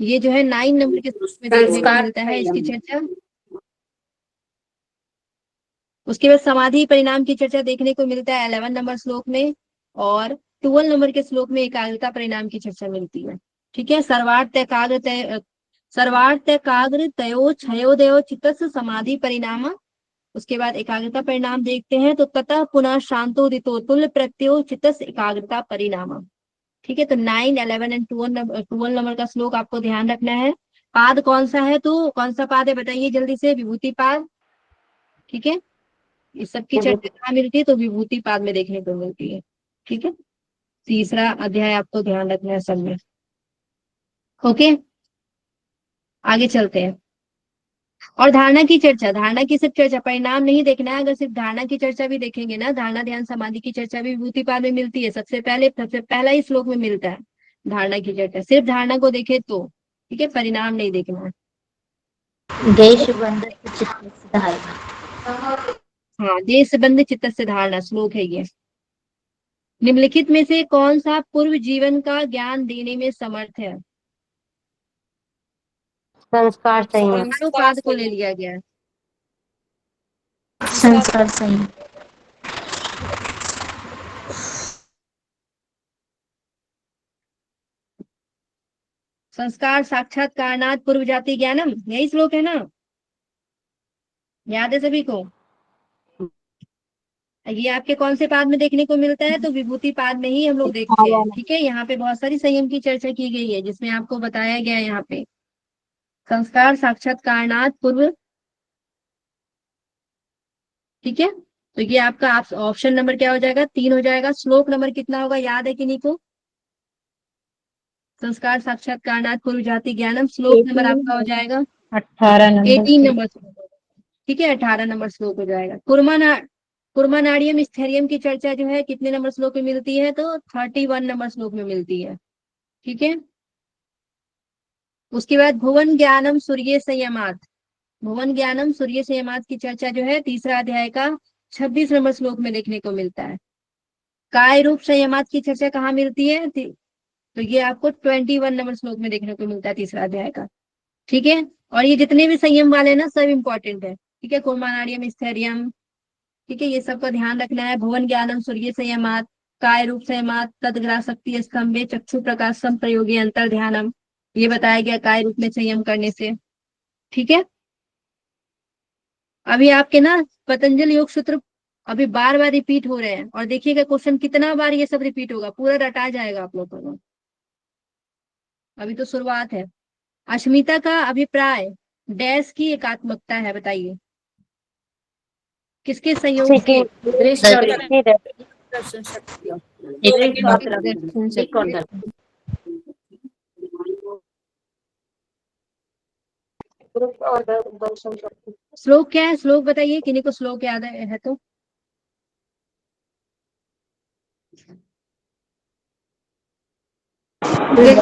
A: ये जो है 9 नंबर के श्लोक में देखने को मिलता है इसकी चर्चा। उसके बाद समाधि परिणाम की चर्चा देखने को मिलता है 11 नंबर श्लोक में, और 12 नंबर के श्लोक में एकाग्रता परिणाम की चर्चा मिलती है। ठीक है, सर्वार्थ एकाग्र तयो छयो दयो चित्तस्य समाधि परिणाम। उसके बाद एकाग्रता परिणाम देखते हैं, तो ततः पुनः शांतोदितो तुल्य प्रत्यो चित्तस्य एकाग्रता परिणाम। ठीक है, तो 9, 11 एंड 12 नंबर का श्लोक आपको ध्यान रखना है। पाद कौन सा है? तो कौन सा पाद है बताइए जल्दी से? विभूति पाद। ठीक है, इस सबकी चर्चा कहाँ मिलती है? तो विभूति पाद में देखने को मिलती है। ठीक है, तीसरा अध्याय आपको ध्यान रखना है सब में। ओके, आगे चलते हैं। और धारणा की चर्चा, धारणा की सिर्फ चर्चा, परिणाम नहीं देखना है। अगर सिर्फ धारणा की चर्चा भी देखेंगे ना, धारणा ध्यान समाधि की चर्चा भी विभूति पाद में मिलती है। सबसे पहला ही श्लोक में मिलता है धारणा की चर्चा। सिर्फ धारणा को देखे तो, ठीक है, परिणाम नहीं देखना है। हाँ, देश बंध चित्त से धारणा श्लोक है ये। निम्नलिखित में से कौन सा पूर्व जीवन का ज्ञान देने में समर्थ है?
C: संस्कार संयम।
A: परमाणुपाद को ले लिया गया है।
C: संस्कार संयम।
A: संस्कार साक्षात्कारणात् पूर्व जाति ज्ञानम, यही श्लोक है ना? याद है सभी को? ये आपके कौन से पाद में देखने को मिलता है? तो विभूति पाद में ही हम लोग देखते हैं। ठीक है, यहाँ पे बहुत सारी संयम की चर्चा की गई है, जिसमें आपको बताया गया है यहाँ पे संस्कार साक्षात्कारणात् पूर्व। ठीक है, तो ये आपका ऑप्शन नंबर क्या हो जाएगा? 3 हो जाएगा। श्लोक नंबर कितना होगा, याद है कि नहीं को? संस्कार साक्षात्कारणात् पूर्व जाति ज्ञानम, श्लोक नंबर आपका हो जाएगा
C: 18 नंबर।
A: 18 नंबर श्लोक। ठीक है, 18 नंबर श्लोक हो जाएगा। कुर्मानाड़ियम स्थैर्यम की चर्चा जो है कितने नंबर श्लोक में मिलती है? तो 31 नंबर श्लोक में मिलती है। ठीक है, उसके बाद भुवन ज्ञानम सूर्य संयमात, भुवन ज्ञानम सूर्य संयमात की चर्चा जो है तीसरा अध्याय का 26 नंबर श्लोक में देखने को मिलता है। काय रूप संयमात की चर्चा कहाँ मिलती है? तो ये आपको 21 नंबर श्लोक में देखने को मिलता है, तीसरा अध्याय का। ठीक है, और ये जितने भी संयम वाले ना सब इंपॉर्टेंट है। ठीक है, कौमानार्यम, स्थैर्यम, ठीक है, ये सबका ध्यान रखना है। भुवन ज्ञानम, सूर्य संयमात, काय रूप संयमात, तदग्रासक्ति स्तंभे, चक्षु प्रकाशम प्रयोगी अंतर ध्यानम, ये बताया गया काय रूप में संयम करने से। ठीक है, अभी आपके ना पतंजलि योग सूत्र अभी बार बार रिपीट हो रहे हैं, और देखिएगा क्वेश्चन कितना बार ये सब रिपीट होगा, पूरा रटा जाएगा आप लोगों को। अभी तो शुरुआत है। अश्मिता का अभिप्राय डैश की एकात्मकता है, बताइए किसके संयोग से?
F: दृष्ट और
B: दर्शन शक्ति।
F: दृष्ट और दर्शन।
A: श्लोक क्या है? श्लोक बताइए, किन्हीं को श्लोक याद है तो। दीर्घ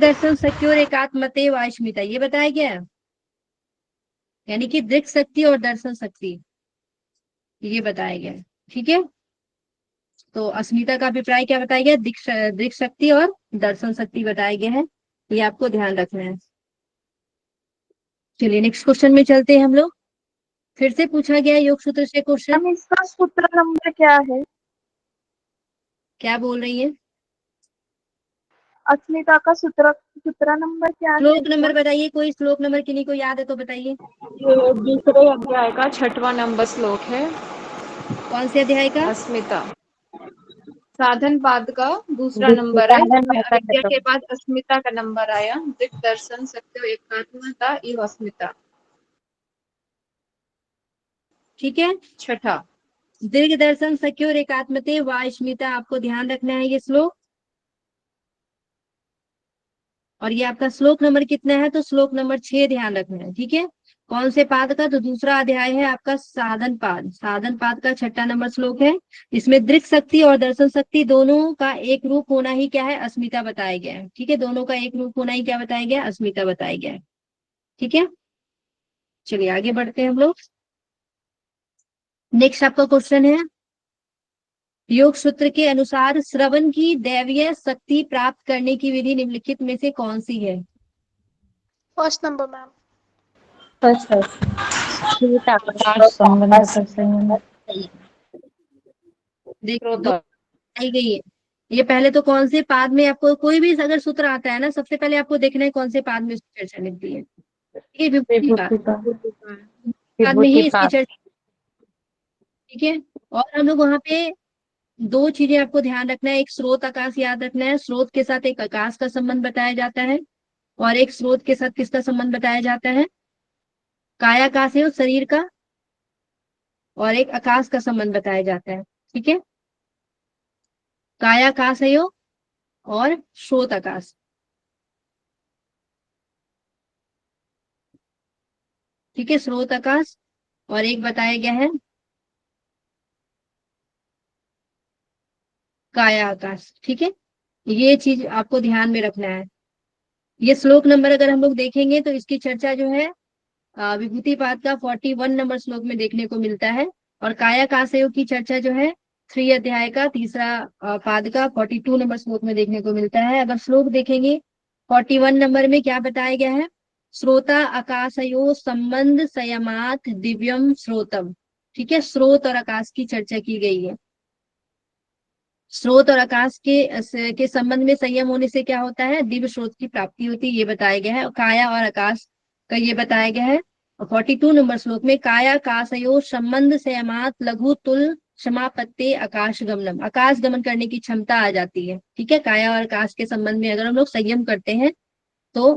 A: दर्शन शक्ति और एकात्मते वाष्मिता, ये बताया गया है। यानी कि दृक् शक्ति और दर्शन शक्ति, ये बताया गया है। ठीक है, तो अस्मिता का अभिप्राय क्या बताया गया? दृक् शक्ति और दर्शन शक्ति बताया गया है, ये आपको ध्यान रखना है। चलिए नेक्स्ट क्वेश्चन में चलते हैं हम लोग। फिर से पूछा गया योग सूत्र से क्वेश्चन।
E: मैम इसका सूत्र नंबर क्या है?
A: क्या बोल रही है?
E: अस्मिता का सूत्र नंबर क्या है?
A: श्लोक नंबर बताइए, कोई श्लोक नंबर किन्हीं को याद है तो बताइए।
C: ये दूसरे अध्याय का 6वां नंबर श्लोक है।
A: कौन से अध्याय का?
C: अस्मिता साधन पाद का दूसरा नंबर है, जिसमें अविद्या के बाद अस्मिता का नंबर आया। दिक दर्शन सत्य एकात्मता इव अस्मिता।
A: ठीक है,
C: 6ठा।
A: दीर्घ दर्शन सख्य और एकात्मते वाष्मिता, आपको ध्यान रखना है ये श्लोक। और ये आपका श्लोक नंबर कितना है? तो श्लोक नंबर 6 ध्यान रखना है। ठीक है, कौन से पाद का? तो दूसरा अध्याय है आपका साधन पाद। साधन पाद का 6ठा नंबर श्लोक है। इसमें दृक् शक्ति और दर्शन शक्ति दोनों का एक रूप होना ही क्या है? अस्मिता बताया गया है। ठीक है, दोनों का एक रूप होना ही क्या बताया गया? अस्मिता बताया गया है। ठीक है, चलिए आगे बढ़ते हैं हम लोग। नेक्स्ट आपका क्वेश्चन है, योग सूत्र के अनुसार श्रवण की दैवीय शक्ति प्राप्त करने की विधि निम्नलिखित में से कौन सी है?
E: First number ma'am.
A: आई गई है। ये पहले तो कौन से पाद में आपको कोई भी अगर सूत्र आता है ना, सबसे पहले आपको देखना है कौन से पाद में इसकी चर्चा मिलती है। ये विभूति पाद में ही इसकी चर्चा। ठीक है, और हम लोग वहां पे दो चीजें आपको ध्यान रखना है। एक स्रोत आकाश याद रखना है, स्रोत के साथ एक आकाश का संबंध बताया जाता है, और एक स्रोत के साथ किसका संबंध बताया जाता है? कायाकाश है उस शरीर का, और एक आकाश का संबंध बताया जाता है। ठीक है, कायाकाश है और स्रोत आकाश। ठीक है, स्रोत आकाश, और एक बताया गया है काया आकाश। ठीक है, ये चीज आपको ध्यान में रखना है। ये श्लोक नंबर अगर हम लोग देखेंगे तो इसकी चर्चा जो है विभूति पाद का 41 नंबर श्लोक में देखने को मिलता है, और काया काशयोग की चर्चा जो है 3 अध्याय का तीसरा पाद का 42 नंबर श्लोक में देखने को मिलता है। अगर श्लोक देखेंगे 41 नंबर में क्या बताया गया है? श्रोता आकाशयो संबंध संयमात दिव्यम श्रोतम। ठीक है, स्रोत और आकाश की चर्चा की गई है। स्रोत और आकाश के संबंध में संयम होने से क्या होता है? दिव्य स्रोत की प्राप्ति होती है, ये बताया गया है। काया और आकाश का ये बताया गया है। 42 नंबर श्लोक में काया काशयो संबंध संयमात लघु तुल समापत्ते आकाश गमनम, आकाश गमन करने की क्षमता आ जाती है। ठीक है, काया और आकाश के संबंध में अगर हम लोग संयम करते हैं तो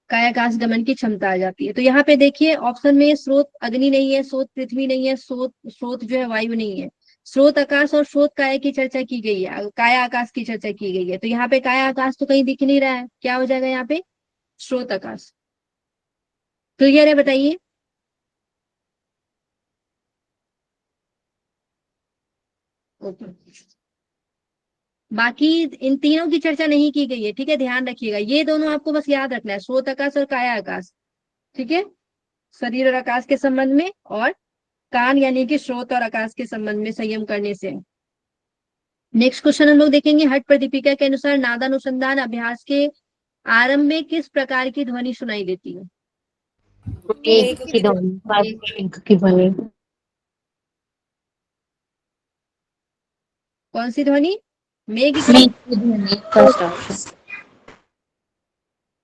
A: कायाकाश गमन की क्षमता आ जाती है। तो यहाँ पे देखिए ऑप्शन में स्रोत अग्नि नहीं है, स्रोत पृथ्वी नहीं है, स्रोत जो है वायु नहीं है। स्रोत आकाश और स्रोत काया की चर्चा की गई है, काया आकाश की चर्चा की गई है। तो यहाँ पे काया आकाश तो कहीं दिख नहीं रहा है, क्या हो जाएगा यहाँ पे? स्रोत आकाश। क्लियर है? बताइए। ओके, बाकी इन तीनों की चर्चा नहीं की गई है। ठीक है, ध्यान रखिएगा, ये दोनों आपको बस याद रखना है, स्रोत आकाश और काया आकाश। ठीक है, शरीर और आकाश के संबंध में, और कान यानी कि स्रोत और आकाश के संबंध में संयम करने से। नेक्स्ट क्वेश्चन हम लोग देखेंगे, हट प्रदीपिका के अनुसार नादानुसंधान अभ्यास के आरंभ में किस प्रकार की ध्वनि सुनाई देती है?
F: एक की ध्वनि, एक की ध्वनि,
A: कौन सी ध्वनि? मेघ की।
F: मेघ की ध्वनि, फर्स्ट ऑप्शन।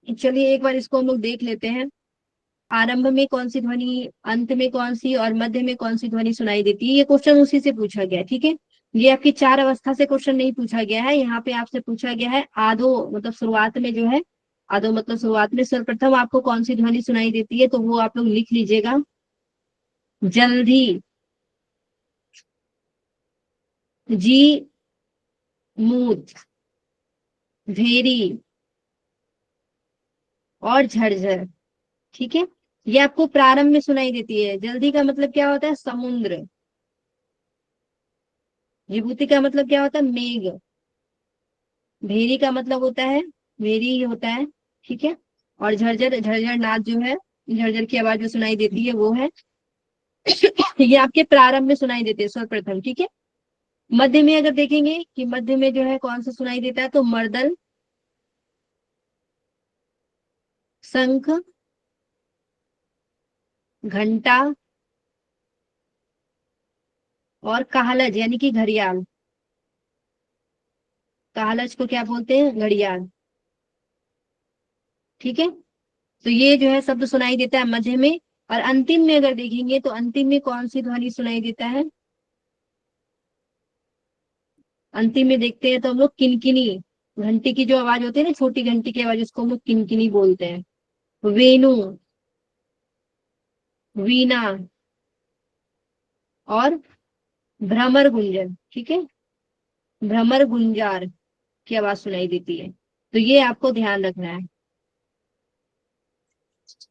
A: चलिए एक बार इसको हम लोग देख लेते हैं। आरंभ में कौन सी ध्वनि, अंत में कौन सी और मध्य में कौन सी ध्वनि सुनाई देती है, ये क्वेश्चन उसी से पूछा गया है। ठीक है, ये आपकी चार अवस्था से क्वेश्चन नहीं पूछा गया है, यहाँ पे आपसे पूछा गया है आदो मतलब शुरुआत में जो है, आदो मतलब शुरुआत में सर्वप्रथम आपको कौन सी ध्वनि सुनाई देती है, तो वो आप लोग लिख लीजिएगा, जल्दी, जी, मूत, भेरी और झरझर। ठीक है, ये आपको प्रारंभ में सुनाई देती है। जल्दी का मतलब क्या होता है? समुद्र। विभूति का मतलब क्या होता है? मेघ। भेरी का मतलब होता है, भेरी ही होता है। ठीक है, और झरझर, झरझर नाद जो है, झरझर की आवाज जो सुनाई देती है वो है ये आपके प्रारंभ में सुनाई देते हैं सर्वप्रथम। ठीक है, मध्य में अगर देखेंगे कि मध्य में जो है कौन सा सुनाई देता है, तो मर्दल, शंख, घंटा और काहलज यानी कि घड़ियाल। काहलज को क्या बोलते हैं? घड़ियाल। ठीक है, तो ये जो है शब्द सुनाई देता है मध्य में। और अंतिम में अगर देखेंगे तो अंतिम में कौन सी ध्वनि सुनाई देता है? अंतिम में देखते हैं तो हम लोग किनकिनी, घंटी की जो आवाज होती है ना, छोटी घंटी की आवाज, उसको हम लोग किनकिनी बोलते हैं। वेणु, वीणा और भ्रमर गुंजन। ठीक है, भ्रमर गुंजार की आवाज सुनाई देती है, तो ये आपको ध्यान रखना है।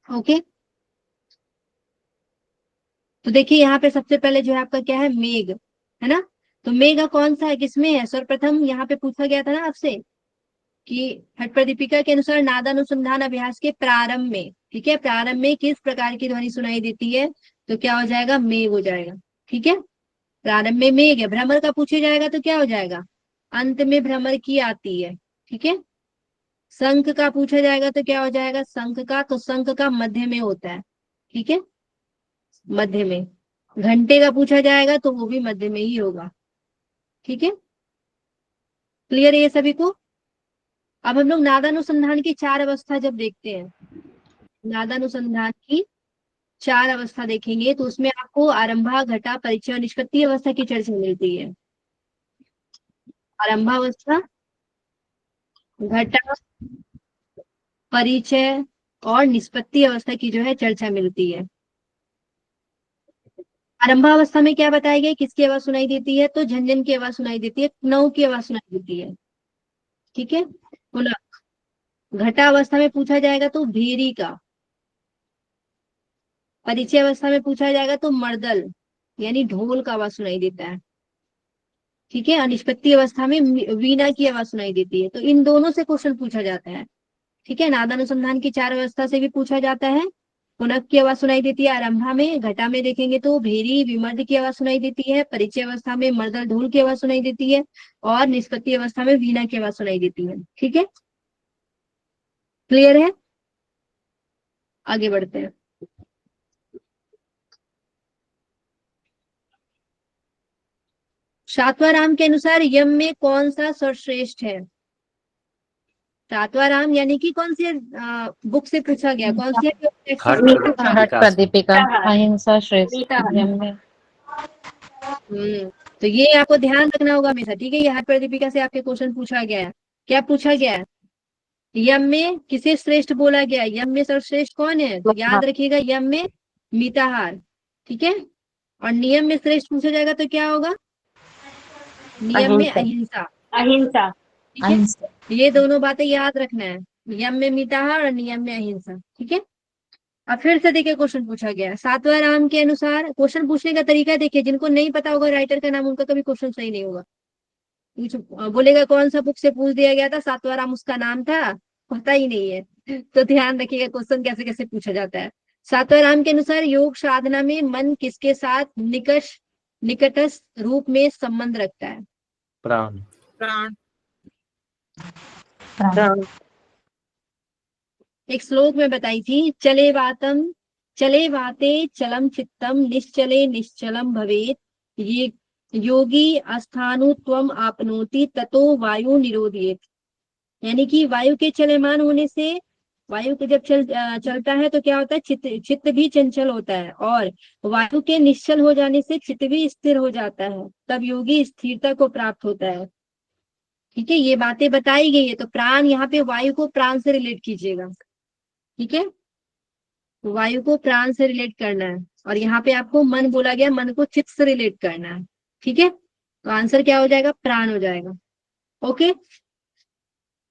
A: ओके, तो देखिए यहाँ पे सबसे पहले जो है आपका क्या है? मेघ, है ना। तो मेघ कौन सा है, किसमें है? सर्वप्रथम यहाँ पे पूछा गया था ना आपसे कि हट प्रदीपिका के अनुसार नादानुसंधान अभ्यास के प्रारंभ में, ठीक है, प्रारंभ में किस प्रकार की ध्वनि सुनाई देती है, तो क्या हो जाएगा? मेघ हो जाएगा। ठीक है, प्रारंभ में मेघ है। भ्रमर का पूछा जाएगा तो क्या हो जाएगा? अंत में भ्रमर की आती है। ठीक है, शंख का पूछा जाएगा तो क्या हो जाएगा? शंख का, तो शंख का मध्य में होता है। ठीक है, मध्य में। घंटे का पूछा जाएगा तो वो भी मध्य में ही होगा। ठीक है, क्लियर है ये सभी को? अब हम लोग नादानुसंधान की चार अवस्था जब देखते हैं, नादानुसंधान की चार अवस्था देखेंगे तो उसमें आपको आरंभा, घटा, परिचय और निष्पत्ति अवस्था की चर्चा मिलती है। आरंभावस्था, घटा, परिचय और निष्पत्ति अवस्था की जो है चर्चा मिलती है। आरंभावस्था में क्या बताया गया, किसकी आवाज सुनाई देती है? तो झंझन की आवाज सुनाई देती है, नौ की आवाज सुनाई देती है। ठीक है, पुनः घटा अवस्था में पूछा जाएगा तो भेरी का, परिचय अवस्था में पूछा जाएगा तो मर्दल यानी ढोल का आवाज सुनाई देता है। ठीक है, और निष्पत्ति अवस्था में वीणा की आवाज सुनाई देती है। तो इन दोनों से क्वेश्चन पूछा जाता है। ठीक है, नादानुसंधान की चार अवस्था से भी पूछा जाता है। पुनक की आवाज सुनाई देती है आरंभा में। घटा में देखेंगे तो भेरी, विमर्द की आवाज सुनाई देती है। परिचय अवस्था में मर्दल, ढोल की आवाज सुनाई देती है। और निष्पत्ति अवस्था में वीणा की आवाज सुनाई देती है। ठीक है, क्लियर है? आगे बढ़ते हैं। सातवाराम के अनुसार यम में कौन सा सर्वश्रेष्ठ है? सातवाराम यानी कि कौन सी बुक से पूछा गया, कौन सी
F: हट प्रदीपिका, अहिंसा श्रेष्ठ यम में।
A: तो ये आपको ध्यान रखना होगा हमेशा। ठीक है, ये हट प्रदीपिका से आपके क्वेश्चन पूछा गया है। क्या पूछा गया है? यम में किसे श्रेष्ठ बोला गया? यम में सर्वश्रेष्ठ कौन है? तो याद रखिएगा, यम में मिताहार। ठीक है, और नियम में श्रेष्ठ पूछा जाएगा तो क्या होगा? नियम में अहिंसा।
F: अहिंसा,
A: ठीक है, ये दोनों बातें याद रखना है, यम में मिताहार और नियम में अहिंसा। ठीक है, अब फिर से देखिए क्वेश्चन पूछा गया है सातवां राम के अनुसार। क्वेश्चन पूछने का तरीका देखिए, जिनको नहीं पता होगा राइटर का नाम, उनका कभी क्वेश्चन सही नहीं होगा। बोलेगा कौन सा बुक से पूछ दिया गया था, सातवां राम उसका नाम था, पता ही नहीं है। तो ध्यान रखिएगा क्वेश्चन कैसे कैसे पूछा जाता है। सातवां राम के अनुसार योग साधना में मन किसके साथ निकटस्थ रूप में संबंध रखता है?
D: प्राण।
B: प्राण।
F: प्राण।
A: एक श्लोक में बताई थी, चले वाते चलम चित्तम निश्चले निश्चलम भवेत, ये योगी अस्थानुत्वम आपनोति ततो वायु निरोधेत। यानी कि वायु के चलमान होने से, वायु के जब चलता है तो क्या होता है, चित्त भी चंचल होता है, और वायु के निश्चल हो जाने से चित्त भी स्थिर हो जाता है, तब योगी स्थिरता को प्राप्त होता है। ठीक है, ये बातें बताई गई है। तो प्राण, यहाँ पे वायु को प्राण से रिलेट कीजिएगा। ठीक है, तो वायु को प्राण से रिलेट करना है, और यहाँ पे आपको मन बोला गया, मन को चित्त से रिलेट करना है। ठीक है, तो आंसर क्या हो जाएगा? प्राण हो जाएगा। ओके,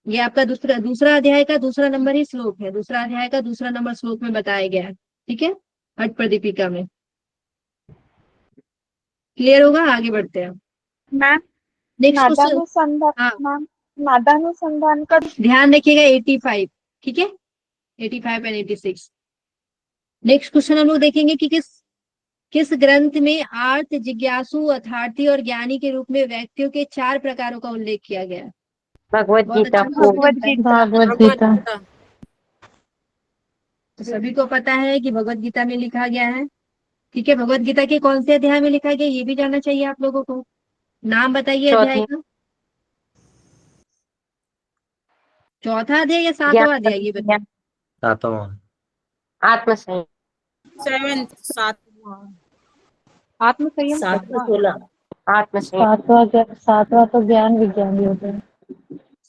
A: ये आपका दूसरा अध्याय का दूसरा नंबर ही श्लोक है, दूसरा अध्याय का दूसरा नंबर श्लोक में बताया गया है। ठीक है, हट प्रदीपिका में। क्लियर होगा? आगे बढ़ते हैं।
E: Ma'am
A: next question.
E: नादानुसंधान
A: हाँ,
E: मैम, नादानुसंधान का
A: ध्यान रखिएगा 85। ठीक है, 85 एंड 86। नेक्स्ट क्वेश्चन हम लोग देखेंगे कि किस ग्रंथ में आर्त, जिज्ञासु, अर्थार्थी और ज्ञानी के रूप में व्यक्तियों के 4 प्रकारों का उल्लेख किया गया है?
F: भगवत
A: बहुत
F: गीता
A: अच्छा
F: को।
E: भगवद गीता।
F: भगवत गीता।
A: तो सभी को पता है कि भगवत गीता में लिखा गया है। ठीक है, भगवत गीता के कौन से अध्याय में लिखा गया ये भी जानना चाहिए आप लोगों को। नाम बताइए अध्याय
F: चौथी।
A: का। चौथा अध्याय या
F: ज्ञान।
A: 7वां अध्याय ये बताइए।
D: सातवां।
F: आत्मसंयम।
B: 7th 7।
C: आत्मसंयम
F: 7 आत्मसंयम।
G: सातवां तो ज्ञान विज्ञान योग है।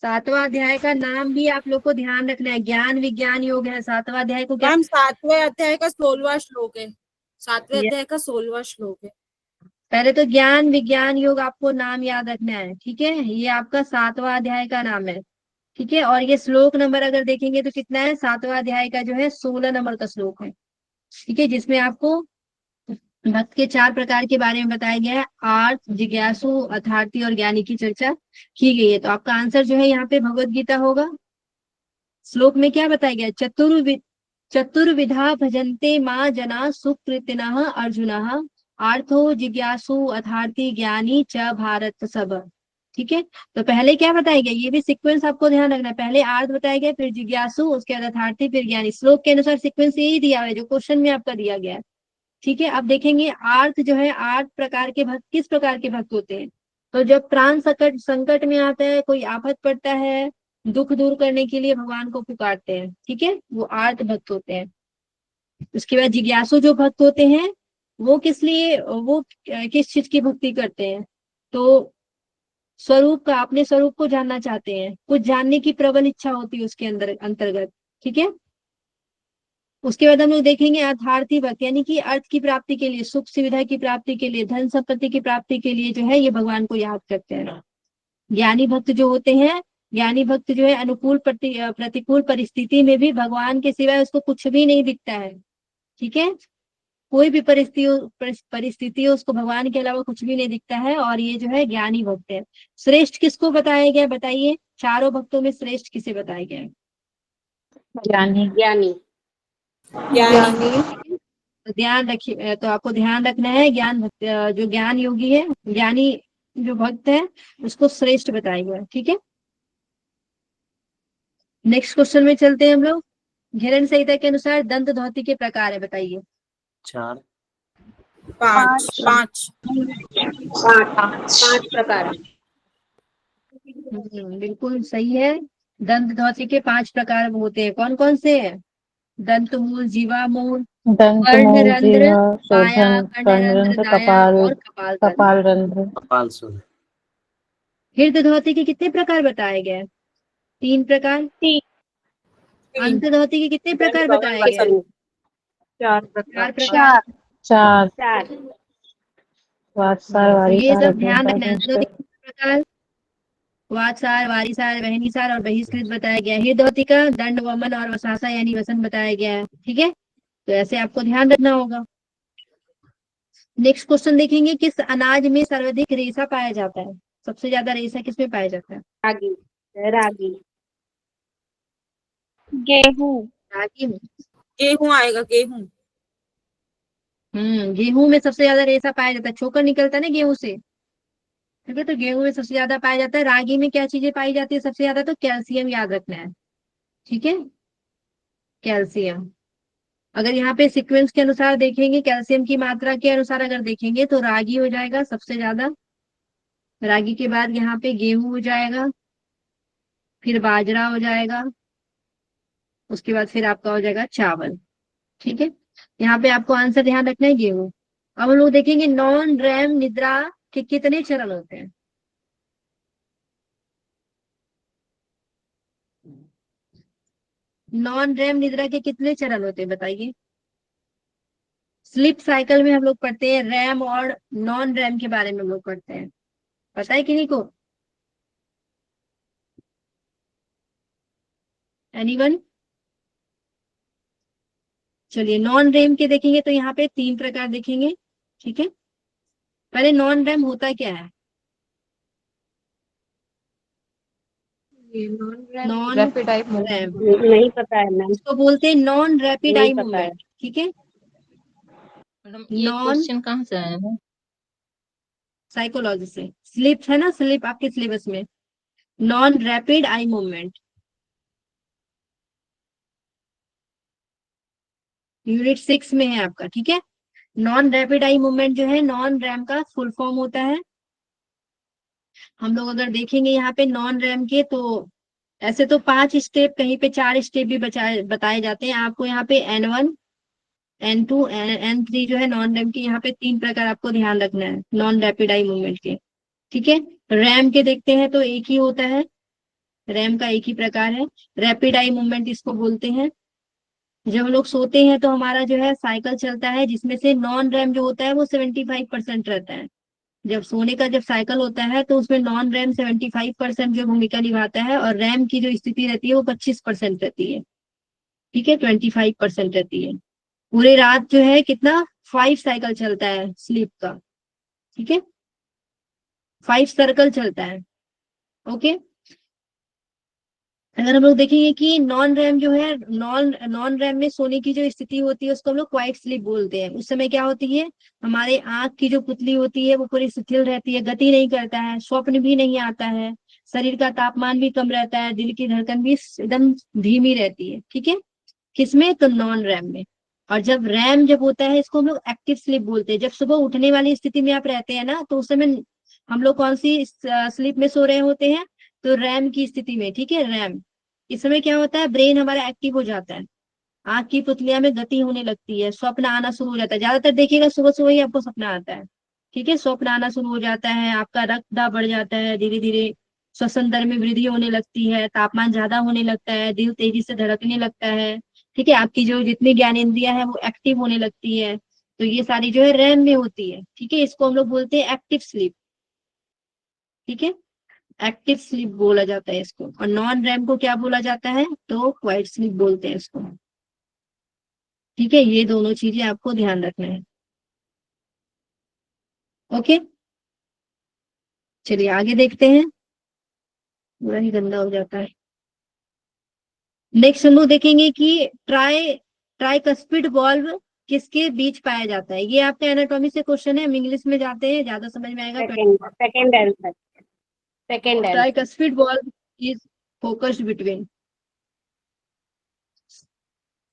A: 7वां अध्याय का नाम भी आप लोग को ध्यान रखना है, ज्ञान विज्ञान योग है। 7वां अध्याय को क्या?
B: मैम 7वें अध्याय का 16वां श्लोक है। 7वें
A: ये-
B: अध्याय का 16वां श्लोक है।
A: पहले तो ज्ञान विज्ञान योग आपको नाम याद रखना है। ठीक है, ये आपका 7वां अध्याय का नाम है। ठीक है, और ये श्लोक नंबर अगर देखेंगे तो कितना है? 7वां अध्याय का जो है 16 नंबर का श्लोक है। ठीक है, जिसमें आपको भक्त के 4 प्रकार के बारे में बताया गया है, आर्त, जिज्ञासु, अर्थार्थी और ज्ञानी की चर्चा की गई है। तो आपका आंसर जो है यहाँ पे भगवत गीता होगा। श्लोक में क्या बताया गया? चतुर्विधा भजन्ते माँ जना सुकृतिनः अर्जुनः, आर्थो जिज्ञासु अर्थार्थी ज्ञानी च भारत सब। ठीक है, तो पहले क्या बताया गया, ये भी सीक्वेंस आपको ध्यान रखना है। पहले आर्थ बताया गया, फिर जिज्ञासु, उसके बाद अर्थार्थी, फिर ज्ञानी। श्लोक के अनुसार सीक्वेंस यही दिया हुआ है जो क्वेश्चन में आपका दिया गया है। ठीक है, अब देखेंगे आर्थ जो है, 8 प्रकार के भक्त किस प्रकार के भक्त होते हैं? तो जब प्राण संकट में आता है, कोई आफत पड़ता है, दुख दूर करने के लिए भगवान को पुकारते हैं। ठीक है, वो आर्त भक्त होते हैं। उसके बाद जिज्ञासु जो भक्त होते हैं, वो किस चीज की भक्ति करते हैं? तो स्वरूप का, अपने स्वरूप को जानना चाहते हैं, कुछ जानने की प्रबल इच्छा होती है उसके अंतर्गत। ठीक है, उसके बाद हम लोग देखेंगे अर्थार्थी भक्त, यानी कि अर्थ की प्राप्ति के लिए, सुख सुविधा की प्राप्ति के लिए, धन संपत्ति की प्राप्ति के लिए जो है ये भगवान को याद करते हैं। ज्ञानी भक्त जो होते हैं, ज्ञानी भक्त जो है अनुकूल प्रतिकूल परिस्थिति में भी भगवान के सिवाय उसको कुछ भी नहीं दिखता है। ठीक है, कोई भी परिस्थिति हो उसको भगवान के अलावा कुछ भी नहीं दिखता है, और ये जो है ज्ञानी भक्त है। श्रेष्ठ किसको बताया गया बताइए? चारों भक्तों में श्रेष्ठ किसे बताया गया?
F: ज्ञानी। ज्ञानी।
B: ज्ञानी।
A: तो ध्यान रखिए, तो आपको ध्यान रखना है, ज्ञान भक्त जो ज्ञान योगी है, ज्ञानी जो भक्त है, उसको श्रेष्ठ बताया गया। ठीक है, नेक्स्ट क्वेश्चन में चलते हैं हम लोग। घेरन संहिता के अनुसार दंत धोती के प्रकार है, बताइए।
D: 4।
B: 5 5
F: 5 प्रकार।
A: बिल्कुल सही है। दंत धोती के 5 प्रकार होते हैं। कौन कौन से हैं? दंत मूल, जीवा मूल,
G: दंत
A: कर्ण
G: मूल,
A: रंध्र,
G: जीवा,
A: पाया,
G: शोधन,
A: कर्ण रंध्र, दाया
G: कपाल,
A: और कपाल रंध्र।
G: कपाल रंध्र।
D: कपाल सूर्य।
A: हृदय धोती के कितने प्रकार बताए गए? 3 प्रकार। अंत धोती के कितने प्रकार बताए गए?
C: 4
A: 4
C: प्रकार।
A: प्रकार।
G: 4। वात्सार,
A: तो ये
G: वारिसार,
A: सब ध्यान रखना है।
G: अग्निसार।
A: प्रकार वात्सार, वारिसार, वहनीसार और बहिष्कृत बताया गया है। हृदय धोती का दंड, वमन और वसासा यानी वसन बताया गया है। ठीक है, तो ऐसे आपको ध्यान रखना होगा। नेक्स्ट क्वेश्चन देखेंगे, किस अनाज में सर्वाधिक रेशा पाया जाता है? सबसे ज्यादा रेशा किसमें पाया जाता है?
F: रागी। रागी।
E: गेहूं।
A: रागी में।
B: गेहूं आएगा, गेहूं।
A: गेहूं में सबसे ज्यादा रेशा पाया जाता है, चोकर निकलता है ना गेहूं से। ठीक है, तो गेहूं में सबसे ज्यादा पाया जाता है। रागी में क्या चीजें पाई जाती है सबसे ज्यादा, तो कैल्शियम याद रखना है। ठीक है, कैल्शियम। अगर यहाँ पे सीक्वेंस के अनुसार देखेंगे, कैल्शियम की मात्रा के अनुसार अगर देखेंगे तो रागी हो जाएगा सबसे ज्यादा। रागी के बाद यहाँ पे गेहूं हो जाएगा, फिर बाजरा हो जाएगा, उसके बाद फिर आपका हो जाएगा चावल। ठीक है, यहाँ पे आपको आंसर ध्यान रखना है गेहूं। अब हम लोग देखेंगे नॉन रैम निद्रा के कितने चरण होते हैं। नॉन रैम निद्रा के कितने चरण होते हैं बताइए। स्लीप साइकिल में हम लोग पढ़ते हैं रैम और नॉन रैम के बारे में हम लोग पढ़ते हैं, पता है किन्हीं को? एनीवन? चलिए, नॉन रैम के देखेंगे तो यहाँ पे 3 प्रकार देखेंगे। ठीक है, पहले नॉन रैम होता क्या है?
C: ये non RAM
A: non
C: rapid eye
A: RAM,
F: नहीं पता है मैम,
A: इसको बोलते हैं नॉन रैपिड
F: नहीं
A: आई
F: पता है।
A: मूवमेंट। ठीक है,
H: मैडम ये
A: नॉन
H: क्वेश्चन कहाँ से आया है?
A: साइकोलॉजी से, स्लिप है ना, स्लिप आपके सिलेबस में, non rapid eye movement, unit 6 में है आपका। ठीक है, नॉन रैपिड आई मूवमेंट जो है नॉन रैम का फुल फॉर्म होता है। हम लोग अगर देखेंगे यहाँ पे नॉन रैम के, तो ऐसे तो 5 स्टेप, कहीं पे 4 स्टेप भी बताए जाते हैं आपको। यहाँ पे N1, N2, N3 जो है नॉन रैम के, यहाँ पे 3 प्रकार आपको ध्यान रखना है नॉन रैपिड आई मूवमेंट के। ठीक है, रैम के देखते हैं तो एक ही होता है, रैम का एक ही प्रकार है, रैपिड आई मूवमेंट इसको बोलते हैं। जब हम लोग सोते हैं तो हमारा जो है साइकिल चलता है, जिसमें से नॉन रैम जो होता है वो 75% रहता है। जब सोने का जब साइकिल होता है तो उसमें नॉन रैम 75% जो भूमिका निभाता है, और रैम की जो स्थिति रहती है वो 25% रहती है। ठीक है, 25% रहती है। पूरे रात जो है कितना, 5 साइकिल चलता है स्लीप का। ठीक है, 5 सर्कल चलता है। ओके, अगर हम लोग देखेंगे कि नॉन रैम जो है, नॉन रैम में सोने की जो स्थिति होती है उसको हम लोग क्वाइट स्लीप बोलते हैं। उस समय क्या होती है, हमारे आंख की जो पुतली होती है वो पूरी शिथिल रहती है, गति नहीं करता है, स्वप्न भी नहीं आता है, शरीर का तापमान भी कम रहता है, दिल की धड़कन भी एकदम धीमी रहती है। ठीक है, किसमें, तो नॉन रैम में। और जब रैम जब होता है इसको हम लोग एक्टिव स्लीप बोलते हैं। जब सुबह उठने वाली स्थिति में आप रहते हैं ना, तो उस समय हम लोग कौन सी स्लीप में सो रहे होते हैं, तो रैम की स्थिति में। ठीक है, रैम, इस समय क्या होता है, ब्रेन हमारा एक्टिव हो जाता है, आंख की पुतलियां में गति होने लगती है, स्वप्न आना शुरू हो जाता है। ज्यादातर देखिएगा सुबह सुबह ही आपको सपना आता है। ठीक है, स्वप्न आना शुरू हो जाता है, आपका रक्त दाब बढ़ जाता है, धीरे धीरे श्वसन दर में वृद्धि होने लगती है, तापमान ज्यादा होने लगता है, दिल तेजी से धड़कने लगता है। ठीक है, आपकी जो जितनी ज्ञानेंद्रियां है वो एक्टिव होने लगती है। तो ये सारी जो है रैम में होती है। ठीक है, इसको हम लोग बोलते हैं एक्टिव स्लीप। ठीक है, एक्टिव स्लीप बोला जाता है इसको। और नॉन रैम को क्या बोला जाता है, तो क्वाइट स्लीप बोलते हैं इसको। ठीक है, ये दोनों चीजें आपको ध्यान रखना है। ओके, चलिए आगे देखते हैं, पूरा ही गंदा हो जाता है। नेक्स्ट हम लोग देखेंगे कि ट्राइकस्पिड वॉल्व किसके बीच पाया जाता है। ये आपका एनाटॉमी से क्वेश्चन है, हम इंग्लिश में जाते हैं, ज्यादा समझ में आएगा।
F: Second answer, second answer.
A: Tricuspid valve is focused between,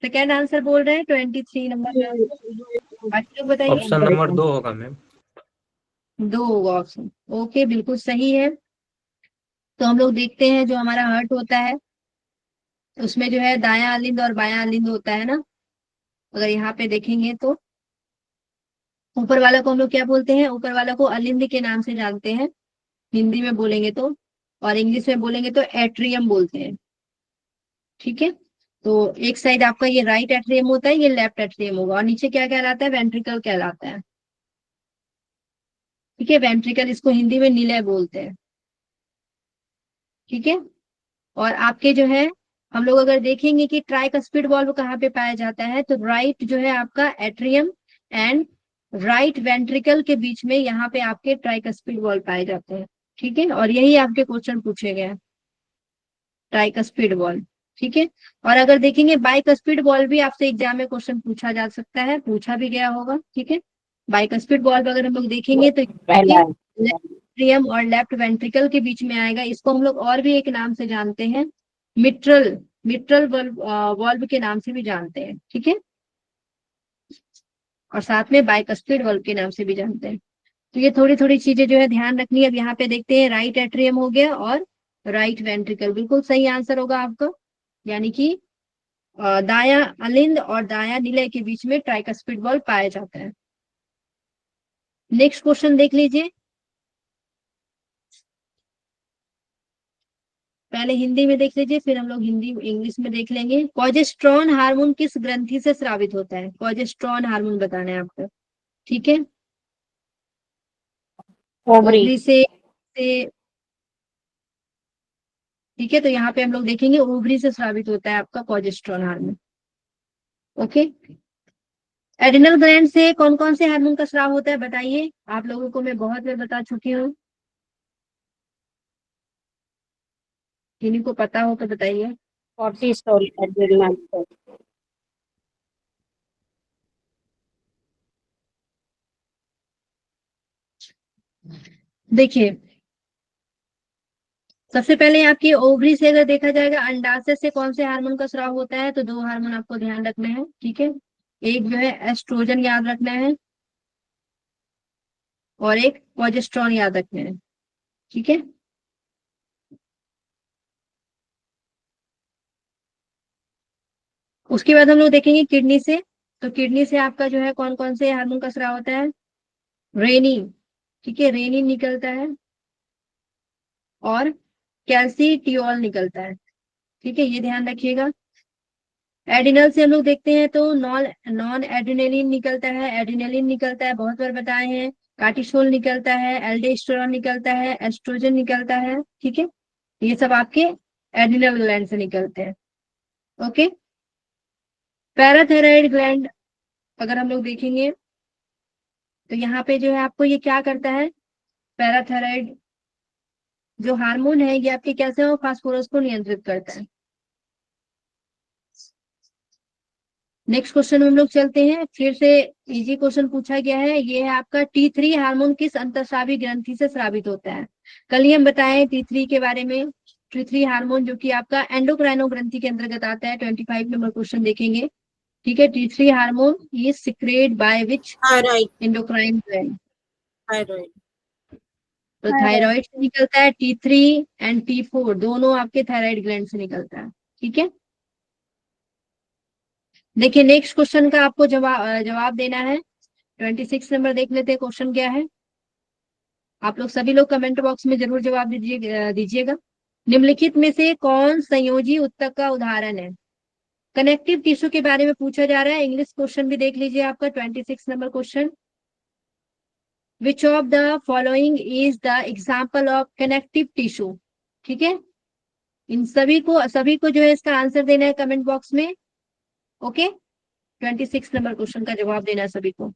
A: second answer बोल रहे हैं 23 नंबर। बाकी लोग बताइए।
D: ऑप्शन नंबर 2 होगा मैम।
A: 2 होगा ऑप्शन। ओके, बिल्कुल सही है। तो हम लोग देखते हैं जो हमारा हार्ट होता है उसमें जो है दायां अलिंद और बायां अलिंद होता है ना। अगर यहाँ पे देखेंगे तो ऊपर वाला को हम लोग क्या बोलते हैं, ऊपर वाला को अलिंद के नाम से जानते हैं हिंदी में बोलेंगे तो, और इंग्लिश में बोलेंगे तो एट्रियम बोलते हैं। ठीक है, तो एक साइड आपका ये राइट एट्रियम होता है, ये लेफ्ट एट्रियम होगा, और नीचे क्या कहलाता है, वेंट्रिकल कहलाता है। ठीक है, वेंट्रिकल, इसको हिंदी में निलय बोलते हैं। ठीक है, और आपके जो है हम लोग अगर देखेंगे कि ट्राइकस्पिड वॉल्व कहाँ पे पाया जाता है, तो राइट जो है आपका एट्रियम एंड राइट वेंट्रिकल के बीच में यहाँ पे आपके ट्राइकस्पिड वॉल्व पाए जाते हैं। ठीक है, और यही आपके क्वेश्चन पूछे गए, ट्राइकस्पिड वॉल्व। ठीक है। और अगर देखेंगे बाइकस्पिड बॉल भी आपसे एग्जाम में क्वेश्चन पूछा जा सकता है, पूछा भी गया होगा। ठीक है, बाइकस्पिड बॉल अगर हम लोग देखेंगे तो
F: पहला
A: लेफ्ट एट्रियम और लेफ्ट वेंट्रिकल के बीच में आएगा। इसको हम लोग और भी एक नाम से जानते हैं, मिट्रल मिट्रल वॉल्व के नाम से भी जानते हैं। ठीक है, और साथ में बाइकस्पिड वॉल्व के नाम से भी जानते हैं। तो ये थोड़ी थोड़ी चीजें जो है ध्यान रखनी है। अब यहाँ पे देखते हैं, राइट एट्रियम हो गया और राइट वेंट्रिकल, बिल्कुल सही आंसर होगा आपका, यानी कि दाया अलिंद और दाया निलय के बीच में ट्राइकस्पिड बॉल पाया जाता है। नेक्स्ट क्वेश्चन देख लीजिए, पहले हिंदी में देख लीजिए, फिर हम लोग हिंदी इंग्लिश में देख लेंगे। प्रोजेस्टेरॉन हार्मोन किस ग्रंथि से स्रावित होता है? प्रोजेस्टेरॉन हार्मोन बताना है आपको। ठीक है,
F: ओवरी
A: ओवरी से ठीक है, तो यहाँ पे हम लोग देखेंगे ओवरी से स्रावित होता है आपका progesterone hormone. Okay, adrenal gland से कौन कौन से हार्मोन का स्राव होता है बताइए? आप लोगों को मैं बहुत बार बता चुकी हूँ, किन्हीं को पता हो तो बताइए।
F: कॉर्टिसोल एड्रेनल
A: देखिए, सबसे पहले आपकी ओवरी से अगर देखा जाएगा, अंडाशय से कौन से हार्मोन का स्राव होता है, तो 2 हार्मोन आपको ध्यान रखने हैं। ठीक है, एक जो है एस्ट्रोजन याद रखना है और एक प्रोजेस्टेरॉन याद रखना है। ठीक है, उसके बाद हम लोग देखेंगे किडनी से, तो किडनी से आपका जो है कौन कौन से हार्मोन का स्राव होता है? रेनिन, ठीक है, रेनिन निकलता है और कैल्सिटियोल निकलता है। ठीक है, ये ध्यान रखिएगा। एडिनल से हम लोग देखते हैं तो नॉन नॉन एड्रिनलिन निकलता है, एड्रिनलिन निकलता है, बहुत बार बताए हैं। कार्टिसोल निकलता है, एल्डोस्टेरोन निकलता है, एस्ट्रोजन निकलता है। ठीक है, ये सब आपके एड्रिनल ग्लैंड से निकलते हैं। ओके, पैराथायराइड ग्लैंड अगर हम लोग देखेंगे तो यहाँ पे जो है आपको ये क्या करता है, पैराथायराइड जो हार्मोन है ये आपके कैसे हो, फास्फोरस को नियंत्रित करता है। नेक्स्ट क्वेश्चन में हम लोग चलते हैं, फिर से इजी क्वेश्चन पूछा गया है। ये है आपका T3 हार्मोन किस अंतःस्रावी ग्रंथि से स्रावित होता है? कल ही हम बताए T3 के बारे में। T3 हार्मोन जो कि आपका एंडोक्राइनो ग्रंथि के अंतर्गत आता है। 25 नंबर क्वेश्चन देखेंगे। ठीक है, T3 हार्मोन ये secrete by which
B: thyroid
A: endocrine gland?
B: Thyroid
A: तो थायराइड से निकलता है T3 एंड T4, दोनों आपके थायराइड ग्लैंड से निकलता है। ठीक है, देखिए नेक्स्ट क्वेश्चन का आपको जवाब देना है। 26 नंबर देख लेते हैं, क्वेश्चन क्या है। आप लोग सभी लोग कमेंट बॉक्स में जरूर जवाब दीजिएगा। निम्नलिखित में से कौन संयोजी उत्तक का उदाहरण है? कनेक्टिव टिश्यू के बारे में पूछा जा रहा है। इंग्लिश क्वेश्चन भी देख लीजिए आपका 26 number question. Which of the following is the example of connective tissue? ठीक है, इन सभी को जो है इसका आंसर देना है कमेंट बॉक्स में। ओके, 26 नंबर क्वेश्चन का जवाब देना है सभी को।